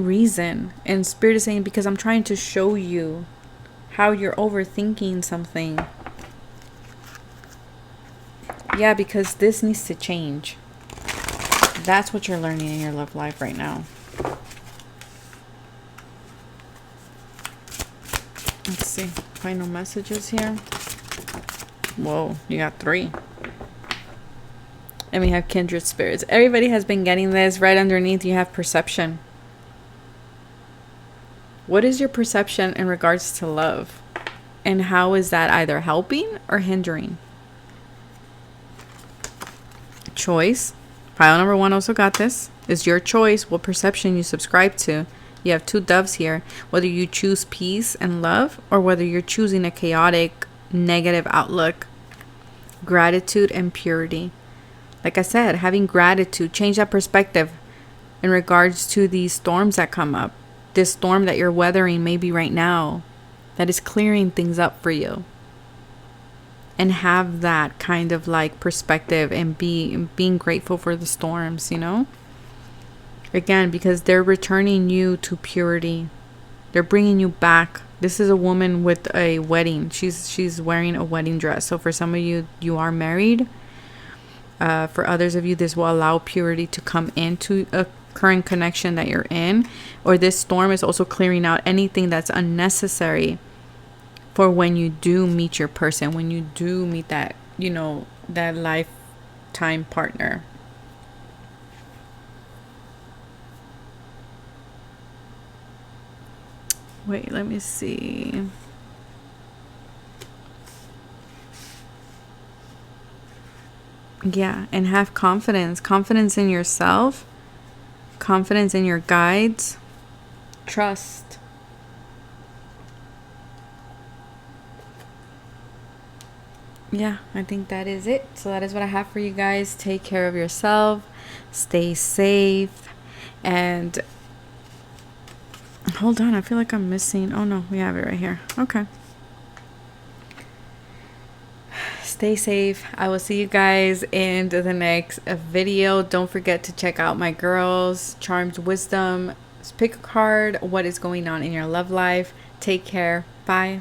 reason? And Spirit is saying, because I'm trying to show you how you're overthinking something. Yeah, because this needs to change. That's what you're learning in your love life right now. Let's see. Final messages here. Whoa, you got 3. And we have kindred spirits. Everybody has been getting this. Right underneath, you have perception. What is your perception in regards to love? And how is that either helping or hindering? Choice. Pile number 1 also got this. It's your choice what perception you subscribe to. You have 2 doves here. Whether you choose peace and love or whether you're choosing a chaotic, negative outlook. Gratitude and purity. Like I said, having gratitude, change that perspective in regards to these storms that come up. This storm that you're weathering maybe right now that is clearing things up for you. And have that kind of like perspective and being grateful for the storms, you know? Again, because they're returning you to purity. They're bringing you back. This is a woman with a wedding. She's wearing a wedding dress. So for some of you, you are married. For others of you, this will allow purity to come into a current connection that you're in. Or this storm is also clearing out anything that's unnecessary for when you do meet your person, when you do meet that, you know, that lifetime partner. Wait, let me see. Yeah, and have confidence. Confidence in yourself. Confidence in your guides. Trust. Yeah, I think that is it. So that is what I have for you guys. Take care of yourself. Stay safe. And hold on, I feel like I'm missing. Oh no, we have it right here. Okay. Stay safe. I will see you guys in the next video. Don't forget to check out my girls, Charmed Wisdom. Pick a card. What is going on in your love life? Take care. Bye.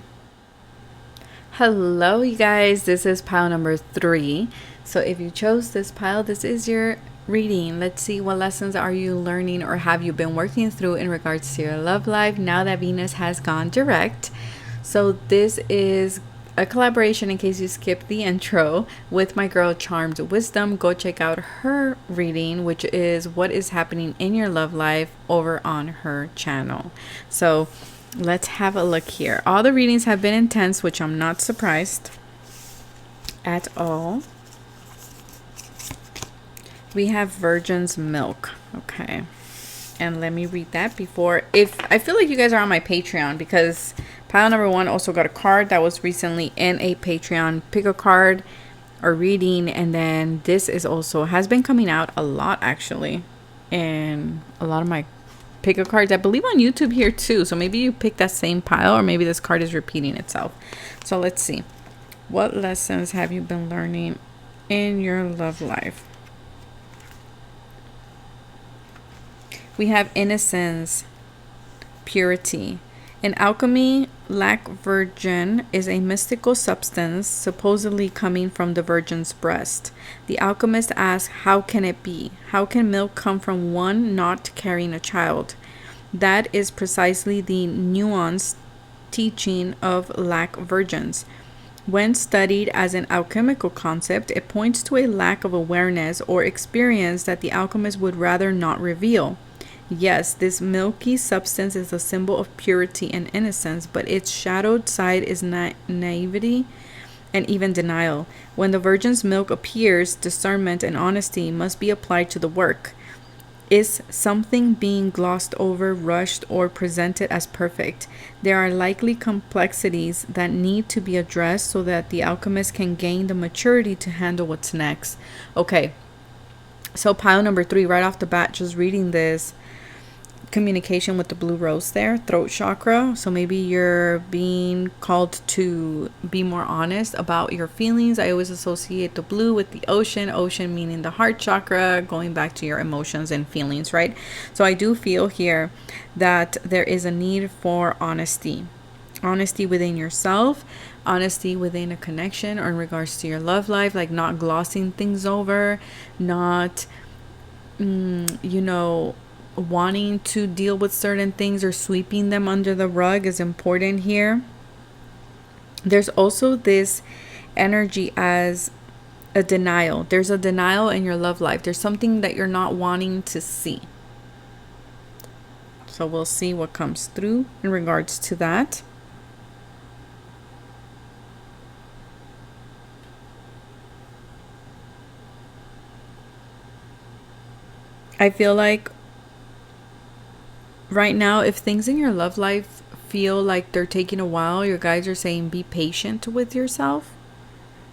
Hello, you guys. This is pile number 3. So if you chose this pile, this is your reading. Let's see, what lessons are you learning or have you been working through in regards to your love life now that Venus has gone direct. So this is a collaboration, in case you skipped the intro, with my girl Charmed Wisdom. Go check out her reading, which is what is happening in your love life, over on her channel. So let's have a look here. All the readings have been intense, which I'm not surprised at all. We have Virgin's Milk. Okay. And let me read that before. If I feel like you guys are on my Patreon, because pile number 1 also got a card that was recently in a Patreon pick a card or reading. And then this is also has been coming out a lot, actually, in a lot of my pick a cards, I believe, on YouTube here too. So maybe you pick that same pile, or maybe this card is repeating itself. So let's see. What lessons have you been learning in your love life? We have innocence, purity. In alchemy, lac virgin is a mystical substance supposedly coming from the virgin's breast. The alchemist asks, how can it be? How can milk come from one not carrying a child? That is precisely the nuanced teaching of lac virgins. When studied as an alchemical concept, it points to a lack of awareness or experience that the alchemist would rather not reveal. Yes, this milky substance is a symbol of purity and innocence, but its shadowed side is naivety and even denial. When the virgin's milk appears, discernment and honesty must be applied to the work. Is something being glossed over, rushed, or presented as perfect? There are likely complexities that need to be addressed so that the alchemist can gain the maturity to handle what's next. Okay, so pile number 3, right off the bat, just reading this, communication with the blue rose there, throat chakra. So maybe you're being called to be more honest about your feelings. I always associate the blue with the ocean meaning the heart chakra, going back to your emotions and feelings, right? So I do feel here that there is a need for honesty within yourself, honesty within a connection, or in regards to your love life, like not glossing things over, not wanting to deal with certain things or sweeping them under the rug is important here. There's also this energy as a denial. There's a denial in your love life. There's something that you're not wanting to see. So we'll see what comes through in regards to that. I feel like right now, if things in your love life feel like they're taking a while, your guides are saying be patient with yourself.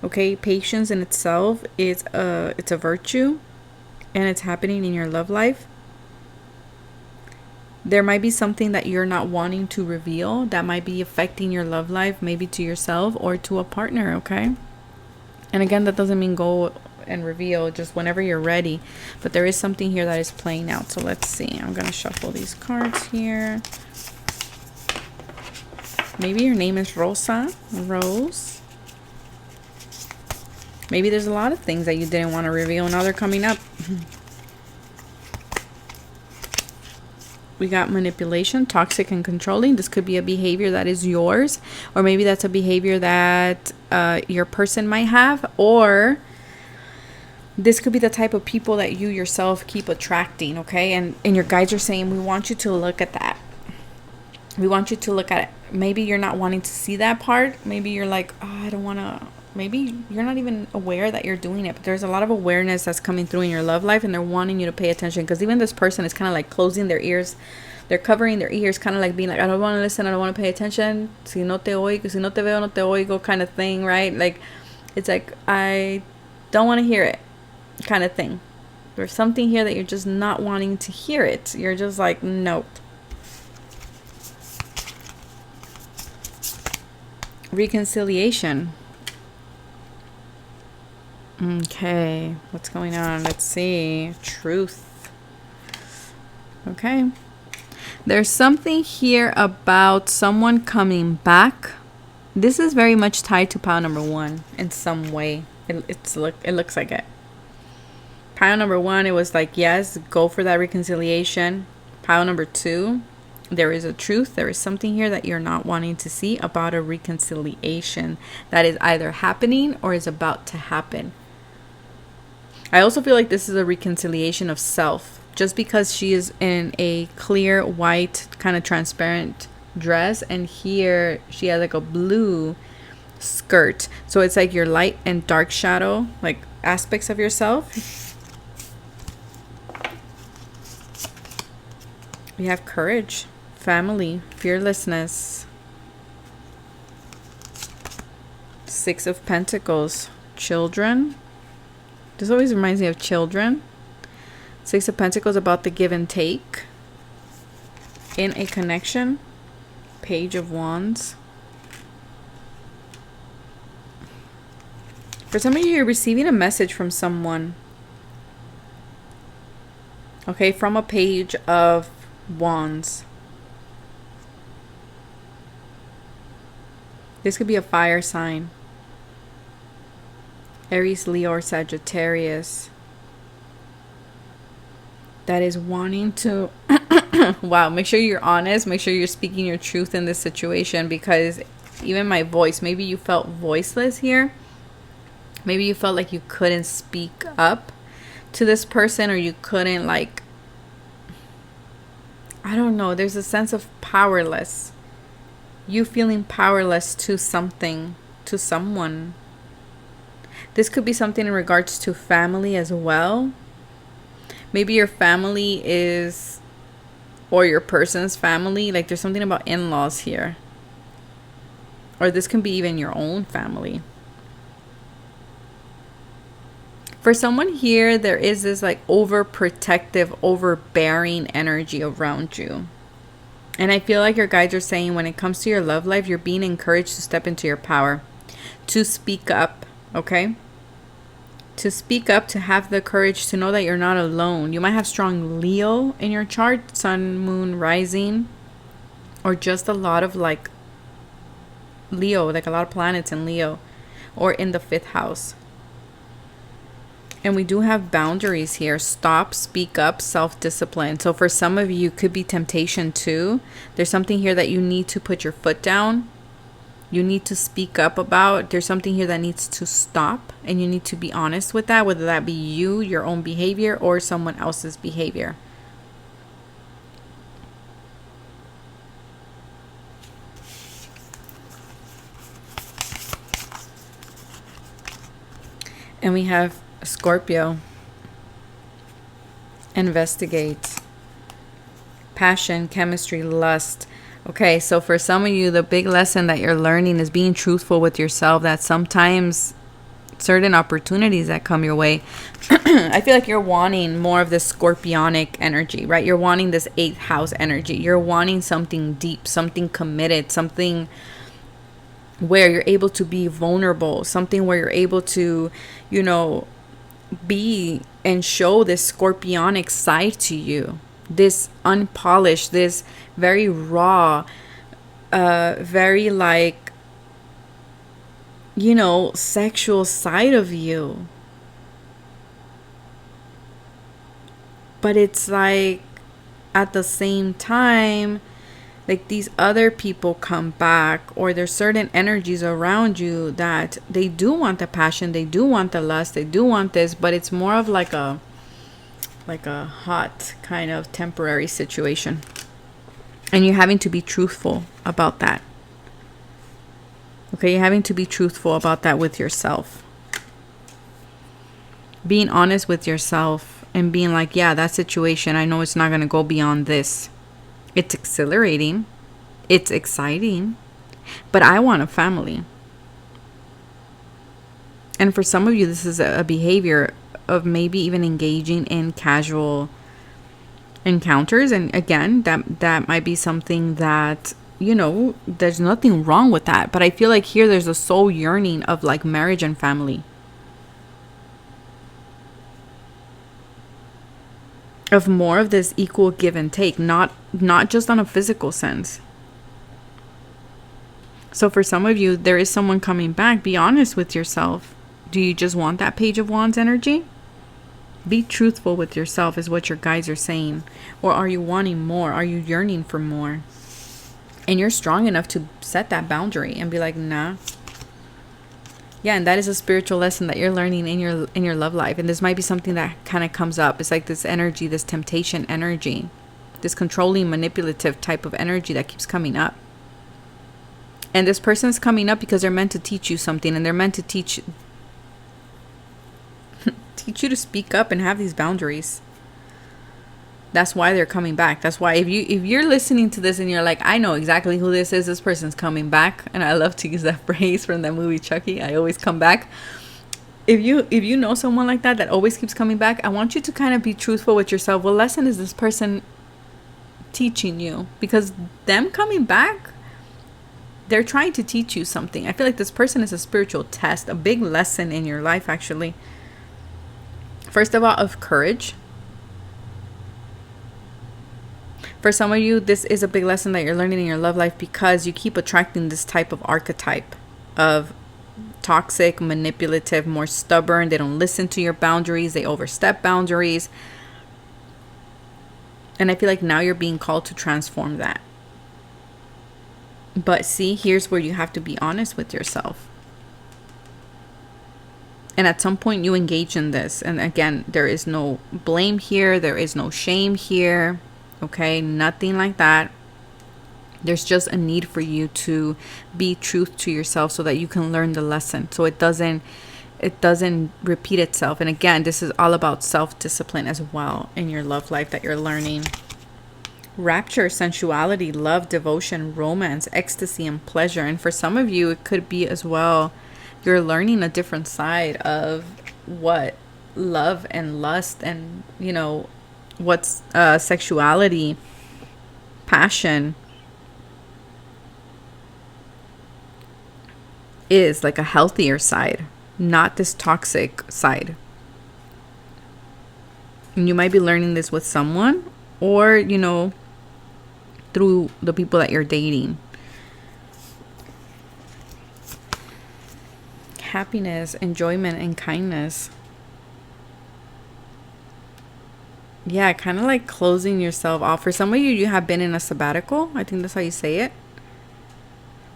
Okay, patience in itself is it's a virtue, and it's happening in your love life. There might be something that you're not wanting to reveal that might be affecting your love life, maybe to yourself or to a partner, okay? And again, that doesn't mean go and reveal, just whenever you're ready. But there is something here that is playing out. So let's see. I'm going to shuffle these cards here. Maybe your name is Rosa, Rose. Maybe there's a lot of things that you didn't want to reveal. Now they're coming up. We got manipulation, toxic and controlling. This could be a behavior that is yours, or maybe that's a behavior that your person might have, or this could be the type of people that you yourself keep attracting, okay? And your guides are saying, we want you to look at that. We want you to look at it. Maybe you're not wanting to see that part. Maybe you're like, oh, I don't want to. Maybe you're not even aware that you're doing it, but there's a lot of awareness that's coming through in your love life, and they're wanting you to pay attention, because even this person is kind of like closing their ears. They're covering their ears, kind of like being like, I don't want to listen, I don't want to pay attention. Si no te oigo, si no te veo, no te oigo kind of thing, right? Like, it's like, I don't want to hear it kind of thing. There's something here that you're just not wanting to hear it. You're just like, nope. Reconciliation. Okay, what's going on? Let's see. Truth. Okay. There's something here about someone coming back. This is very much tied to pile number 1 in some way. It looks like it. Pile number 1, it was like, yes, go for that reconciliation. Pile number 2, there is a truth. There is something here that you're not wanting to see about a reconciliation that is either happening or is about to happen. I also feel like this is a reconciliation of self. Just because she is in a clear white kind of transparent dress, and here she has like a blue skirt. So it's like your light and dark shadow, like aspects of yourself. We have courage, family, fearlessness. 6 of Pentacles, children. This always reminds me of children. 6 of Pentacles, about the give and take in a connection. Page of Wands. For some of you, you're receiving a message from someone. Okay, from a Page of Wands. This could be a fire sign. Aries, Leo, or Sagittarius. That is wanting to wow, make sure you're honest, make sure you're speaking your truth in this situation, because even my voice, maybe you felt voiceless here. Maybe you felt like you couldn't speak up to this person, or you couldn't, like, I don't know, there's a sense of powerless. You feeling powerless to something, to someone. This could be something in regards to family as well. Maybe your family is, or your person's family, like there's something about in-laws here. Or this can be even your own family. For someone here, there is this like overprotective, overbearing energy around you. And I feel like your guides are saying, when it comes to your love life, you're being encouraged to step into your power, to speak up, okay? To speak up, to have the courage to know that you're not alone. You might have strong Leo in your chart, sun, moon, rising, or just a lot of like Leo, like a lot of planets in Leo, or in the 5th house. And we do have boundaries here. Stop, speak up, self-discipline. So for some of you, could be temptation too. There's something here that you need to put your foot down. you need to speak up about. There's something here that needs to stop, and you need to be honest with that, whether that be you, your own behavior, or someone else's behavior. And we have Scorpio. Investigate. Passion, chemistry, lust. Okay, so for some of you, the big lesson that you're learning is being truthful with yourself, that sometimes certain opportunities that come your way, I feel like you're wanting more of this scorpionic energy, right? You're wanting this 8th house energy. You're wanting something deep, something committed, something where you're able to be vulnerable, something where you're able to, you know, be and show this scorpionic side to you, this unpolished, this very raw, very like, you know, sexual side of you. But it's like at the same time, like these other people come back, or there's certain energies around you that they do want the passion, they do want the lust, they do want this, but it's more of like a hot kind of temporary situation. And you're having to be truthful about that. Okay, you're having to be truthful about that with yourself. Being honest with yourself and being like, yeah, that situation, I know it's not going to go beyond this. It's exhilarating. It's exciting. But I want a family. And for some of you, this is a behavior of maybe even engaging in casual encounters. And again, that might be something that, you know, there's nothing wrong with that. But I feel like here there's a soul yearning of like marriage and family. Of more of this equal give and take, not just on a physical sense. So for some of you, there is someone coming back. Be honest with yourself. Do you just want that Page of Wands energy? Be truthful with yourself is what your guides are saying. Or are you wanting more? Are you yearning for more? And you're strong enough to set that boundary and be like, nah. Yeah, and that is a spiritual lesson that you're learning in your love life. And this might be something that kind of comes up. It's like this energy, this temptation energy, this controlling, manipulative type of energy that keeps coming up. And this person is coming up because they're meant to teach you something, and they're meant to teach you to speak up and have these boundaries. That's why they're coming back. That's why if you're listening to this and you're like, I know exactly who this is. This person's coming back. And I love to use that phrase from that movie Chucky. I always come back. If you know someone like that always keeps coming back, I want you to kind of be truthful with yourself. What lesson is this person teaching you? Because them coming back, they're trying to teach you something. I feel like this person is a spiritual test, a big lesson in your life, actually. First of all, of courage. For some of you, this is a big lesson that you're learning in your love life because you keep attracting this type of archetype of toxic, manipulative, more stubborn. They don't listen to your boundaries. They overstep boundaries. And I feel like now you're being called to transform that. But see, here's where you have to be honest with yourself. And at some point you engage in this. And again, there is no blame here. There is no shame here. Okay, nothing like that. There's just a need for you to be truth to yourself so that you can learn the lesson. So it doesn't repeat itself. And again, this is all about self-discipline as well in your love life that you're learning. Rapture, sensuality, love, devotion, romance, ecstasy, and pleasure. And for some of you, it could be as well, you're learning a different side of what love and lust and, you know, what's sexuality, passion is, like a healthier side, not this toxic side. And you might be learning this with someone, or, you know, through the people that you're dating. Happiness, enjoyment, and kindness. Yeah, kind of like closing yourself off. For some of you, you have been in a sabbatical. I think that's how you say it.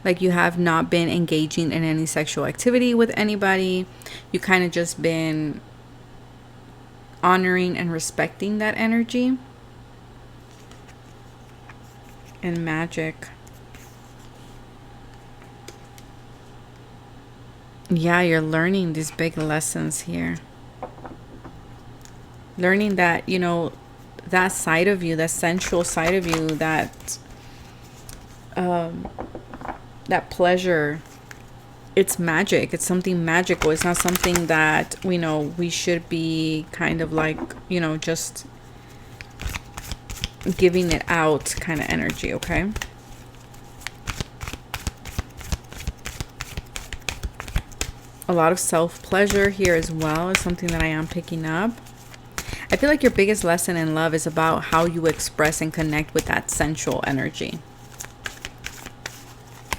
Like you have not been engaging in any sexual activity with anybody. You kind of just been honoring and respecting that energy. And magic. Yeah, you're learning these big lessons here. Learning that, you know, that side of you, that sensual side of you, that that pleasure, it's magic. It's something magical. It's not something that, you know, we should be kind of like, you know, just giving it out kind of energy, okay? A lot of self-pleasure here as well is something that I am picking up. I feel like your biggest lesson in love is about how you express and connect with that sensual energy.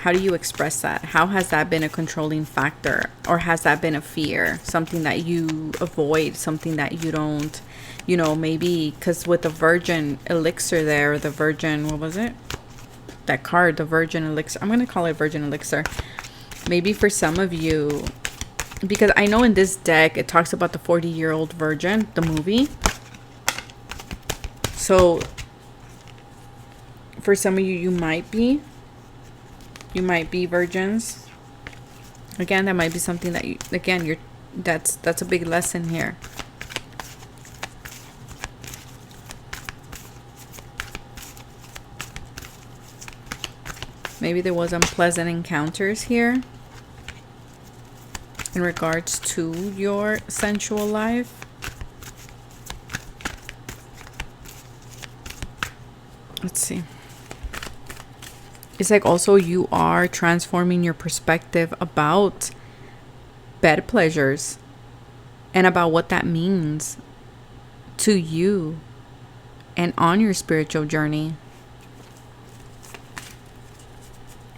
How do you express that? How has that been a controlling factor? Or has that been a fear? Something that you avoid, something that you don't, you know, maybe because with the virgin elixir there, the virgin, what was it? That card, the virgin elixir. I'm going to call it virgin elixir. Maybe for some of you, because I know in this deck, it talks about the 40-year-old virgin, the movie. So for some of you, you might be virgins. Again, that might be something that you, again, you're, that's a big lesson here. Maybe there was unpleasant encounters here in regards to your sensual life. Let's see. It's like also you are transforming your perspective about bed pleasures and about what that means to you and on your spiritual journey.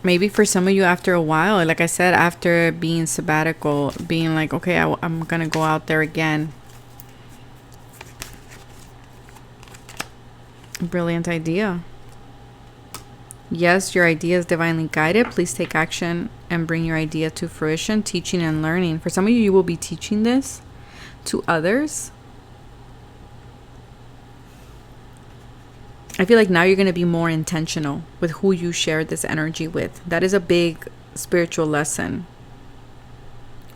Maybe for some of you after a while, like I said, after being sabbatical, being like, okay, I'm going to go out there again. Brilliant idea. Yes, your idea is divinely guided. Please take action and bring your idea to fruition. Teaching and learning. For some of you, you will be teaching this to others. I feel like now you're going to be more intentional with who you share this energy with. That is a big spiritual lesson.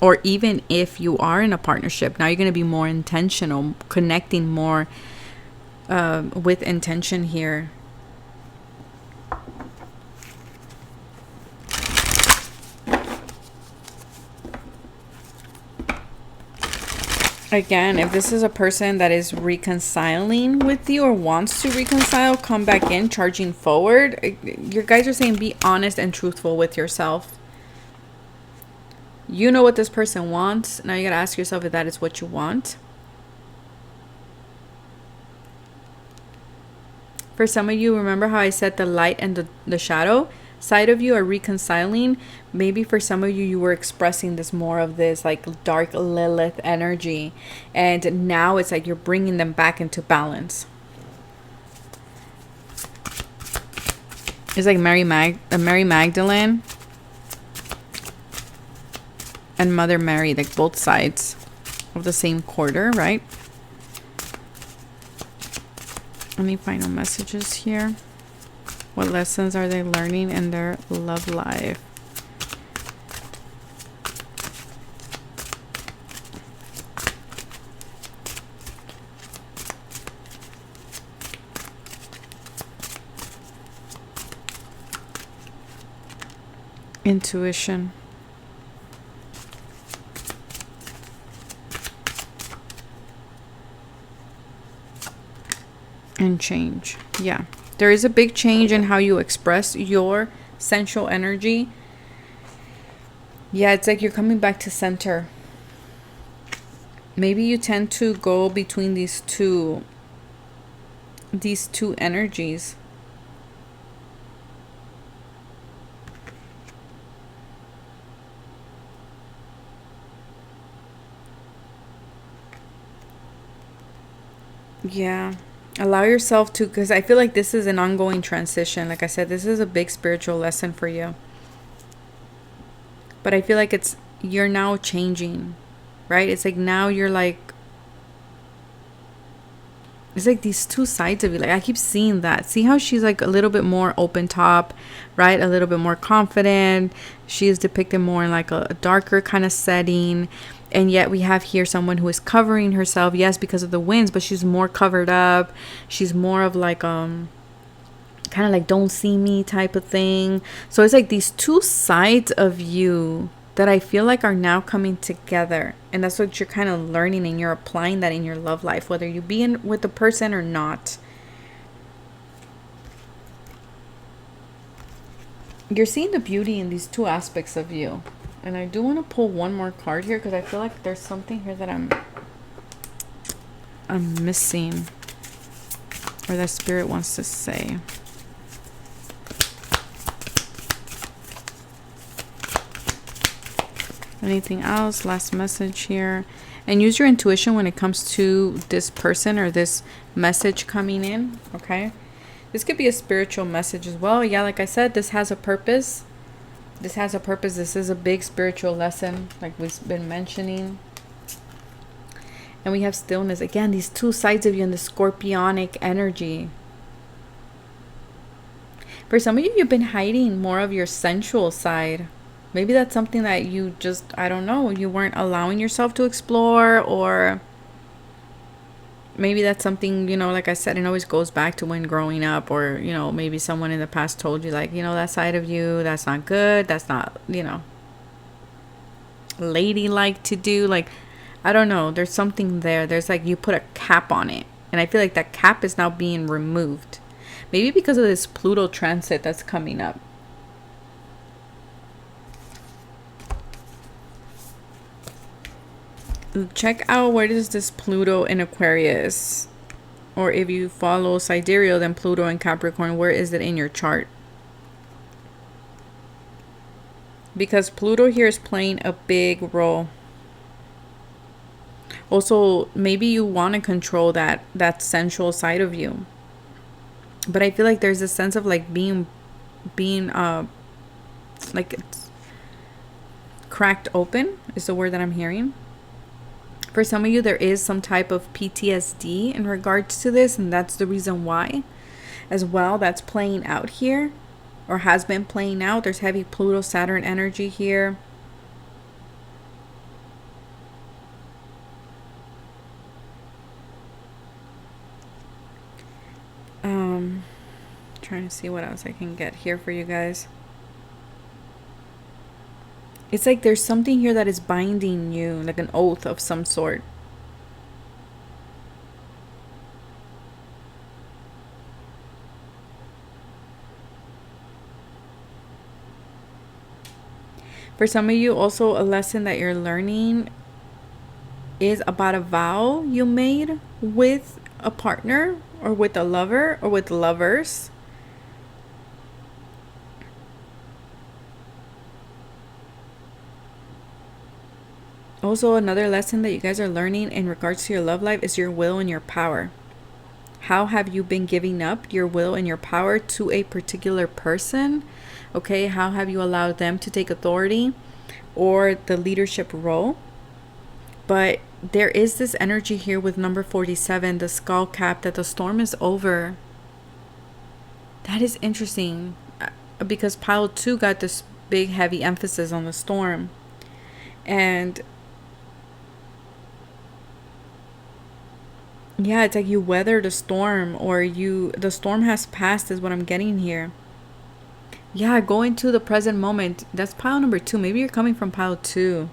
Or even if you are in a partnership, now you're going to be more intentional, connecting more with intention here. Again, if this is a person that is reconciling with you or wants to reconcile, come back in, charging forward. Your guys are saying be honest and truthful with yourself. You know what this person wants. Now you got to ask yourself if that is what you want. For some of you, remember how I said the light and the shadow side of you are reconciling? Maybe for some of you, you were expressing this more of this like dark Lilith energy, and now it's like you're bringing them back into balance. It's like Mary Magdalene and Mother Mary, like both sides of the same quarter, right? Any final messages here? What lessons are they learning in their love life? Intuition. And change. Yeah. There is a big change in how you express your sensual energy. Yeah, it's like you're coming back to center. Maybe you tend to go between these two energies. Yeah. Allow yourself to, because I feel like this is an ongoing transition. Like I said, this is a big spiritual lesson for you. But I feel like you're now changing, right? It's like now you're like, it's like these two sides of you. Like I keep seeing that. See how she's like a little bit more open top, right? A little bit more confident. She is depicted more in like a darker kind of setting. And yet we have here someone who is covering herself, yes, because of the winds, but she's more covered up. She's more of like kind of like don't see me type of thing. So it's like these two sides of you that I feel like are now coming together. And that's what you're kind of learning, and you're applying that in your love life, whether you be in with the person or not. You're seeing the beauty in these two aspects of you. And I do want to pull one more card here because I feel like there's something here that I'm missing, or that spirit wants to say. Anything else? Last message here. And use your intuition when it comes to this person or this message coming in, okay? This could be a spiritual message as well. Yeah, like I said, this has a purpose. This has a purpose. This is a big spiritual lesson, like we've been mentioning. And we have stillness. Again, these two sides of you in the scorpionic energy. For some of you, you've been hiding more of your sensual side. Maybe that's something that you just, I don't know, you weren't allowing yourself to explore, or maybe that's something, you know, like I said, it always goes back to when growing up, or, you know, maybe someone in the past told you like, you know, that side of you, that's not good. That's not, you know, ladylike to do. Like, I don't know. There's something there. There's like, you put a cap on it. And I feel like that cap is now being removed. Maybe because of this Pluto transit that's coming up. Check out where is this Pluto in Aquarius, or if you follow sidereal, then Pluto in Capricorn, where is it in your chart? Because Pluto here is playing a big role. Also, maybe you want to control that sensual side of you, but I feel like there's a sense of like being like it's cracked open is the word that I'm hearing. For some of you, there is some type of PTSD in regards to this, and that's the reason why as well. That's playing out here, or has been playing out. There's heavy Pluto-Saturn energy here. Trying to see what else I can get here for you guys. It's like there's something here that is binding you, like an oath of some sort. For some of you, also a lesson that you're learning is about a vow you made with a partner, or with a lover, or with lovers. Also, another lesson that you guys are learning in regards to your love life is your will and your power. How have you been giving up your will and your power to a particular person? Okay, how have you allowed them to take authority or the leadership role? But there is this energy here with number 47, the skull cap, that the storm is over. That is interesting, because pile 2 got this big heavy emphasis on the storm. And yeah, it's like you weathered a storm, or the storm has passed is what I'm getting here. Yeah, go into the present moment. That's pile number 2. Maybe you're coming from pile 2.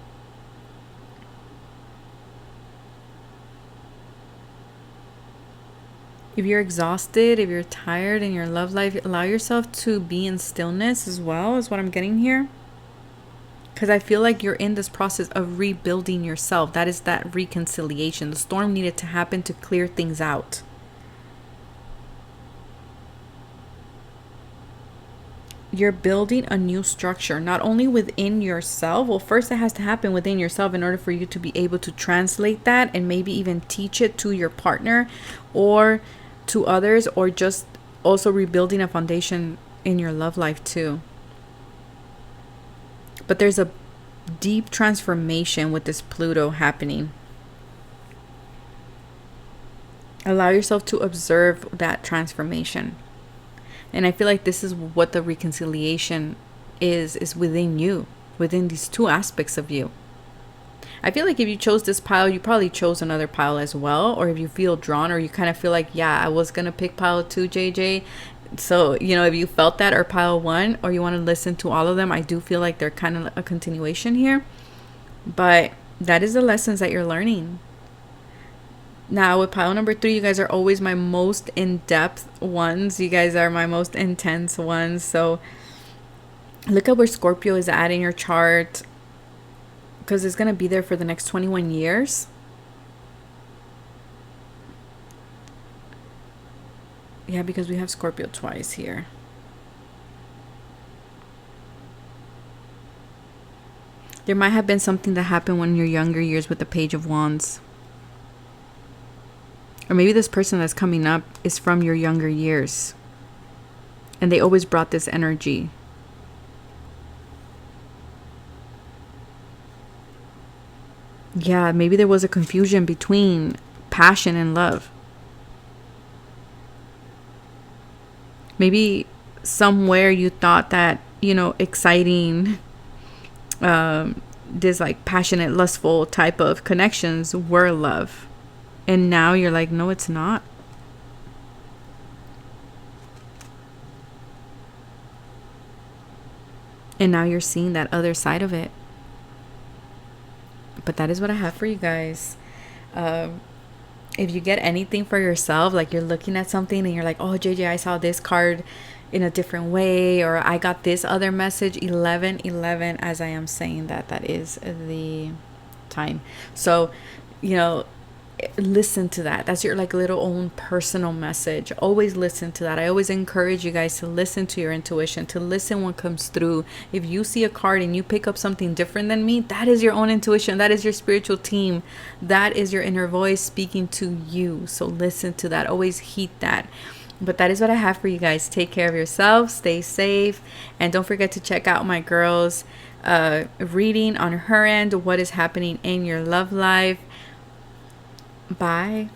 If you're exhausted, if you're tired in your love life, allow yourself to be in stillness as well, is what I'm getting here. Because I feel like you're in this process of rebuilding yourself. That is that reconciliation. The storm needed to happen to clear things out. You're building a new structure, not only within yourself. Well, first it has to happen within yourself in order for you to be able to translate that and maybe even teach it to your partner or to others, or just also rebuilding a foundation in your love life too. But there's a deep transformation with this Pluto happening. Allow yourself to observe that transformation. And I feel like this is what the reconciliation is within you, within these two aspects of you. I feel like if you chose this pile, you probably chose another pile as well. Or if you feel drawn, or you kind of feel like, yeah, I was going to pick pile 2, JJ. So, you know, if you felt that, or pile 1, or you want to listen to all of them, I do feel like they're kind of a continuation here. But that is the lessons that you're learning. Now, with pile number 3, you guys are always my most in-depth ones. You guys are my most intense ones. So look at where Scorpio is at in your chart, because it's going to be there for the next 21 years. Yeah, because we have Scorpio twice here. There might have been something that happened when in your younger years with the Page of Wands. Or maybe this person that's coming up is from your younger years, and they always brought this energy. Yeah, maybe there was a confusion between passion and love. Maybe somewhere you thought that, you know, exciting, this like passionate, lustful type of connections were love. And now you're like, no, it's not. And now you're seeing that other side of it. But that is what I have for you guys. If you get anything for yourself, like you're looking at something and you're like, oh, JJ, I saw this card in a different way, or I got this other message, 1111, as I am saying that is the time. So, you know, listen to that. That's your like little own personal message. Always listen to that. I always encourage you guys to listen to your intuition, to listen what comes through. If you see a card and you pick up something different than me, that is your own intuition. That is your spiritual team. That is your inner voice speaking to you. So listen to that. Always heed that. But that is what I have for you guys. Take care of yourselves, stay safe, and don't forget to check out my girl's reading on her end, what is happening in your love life. Bye.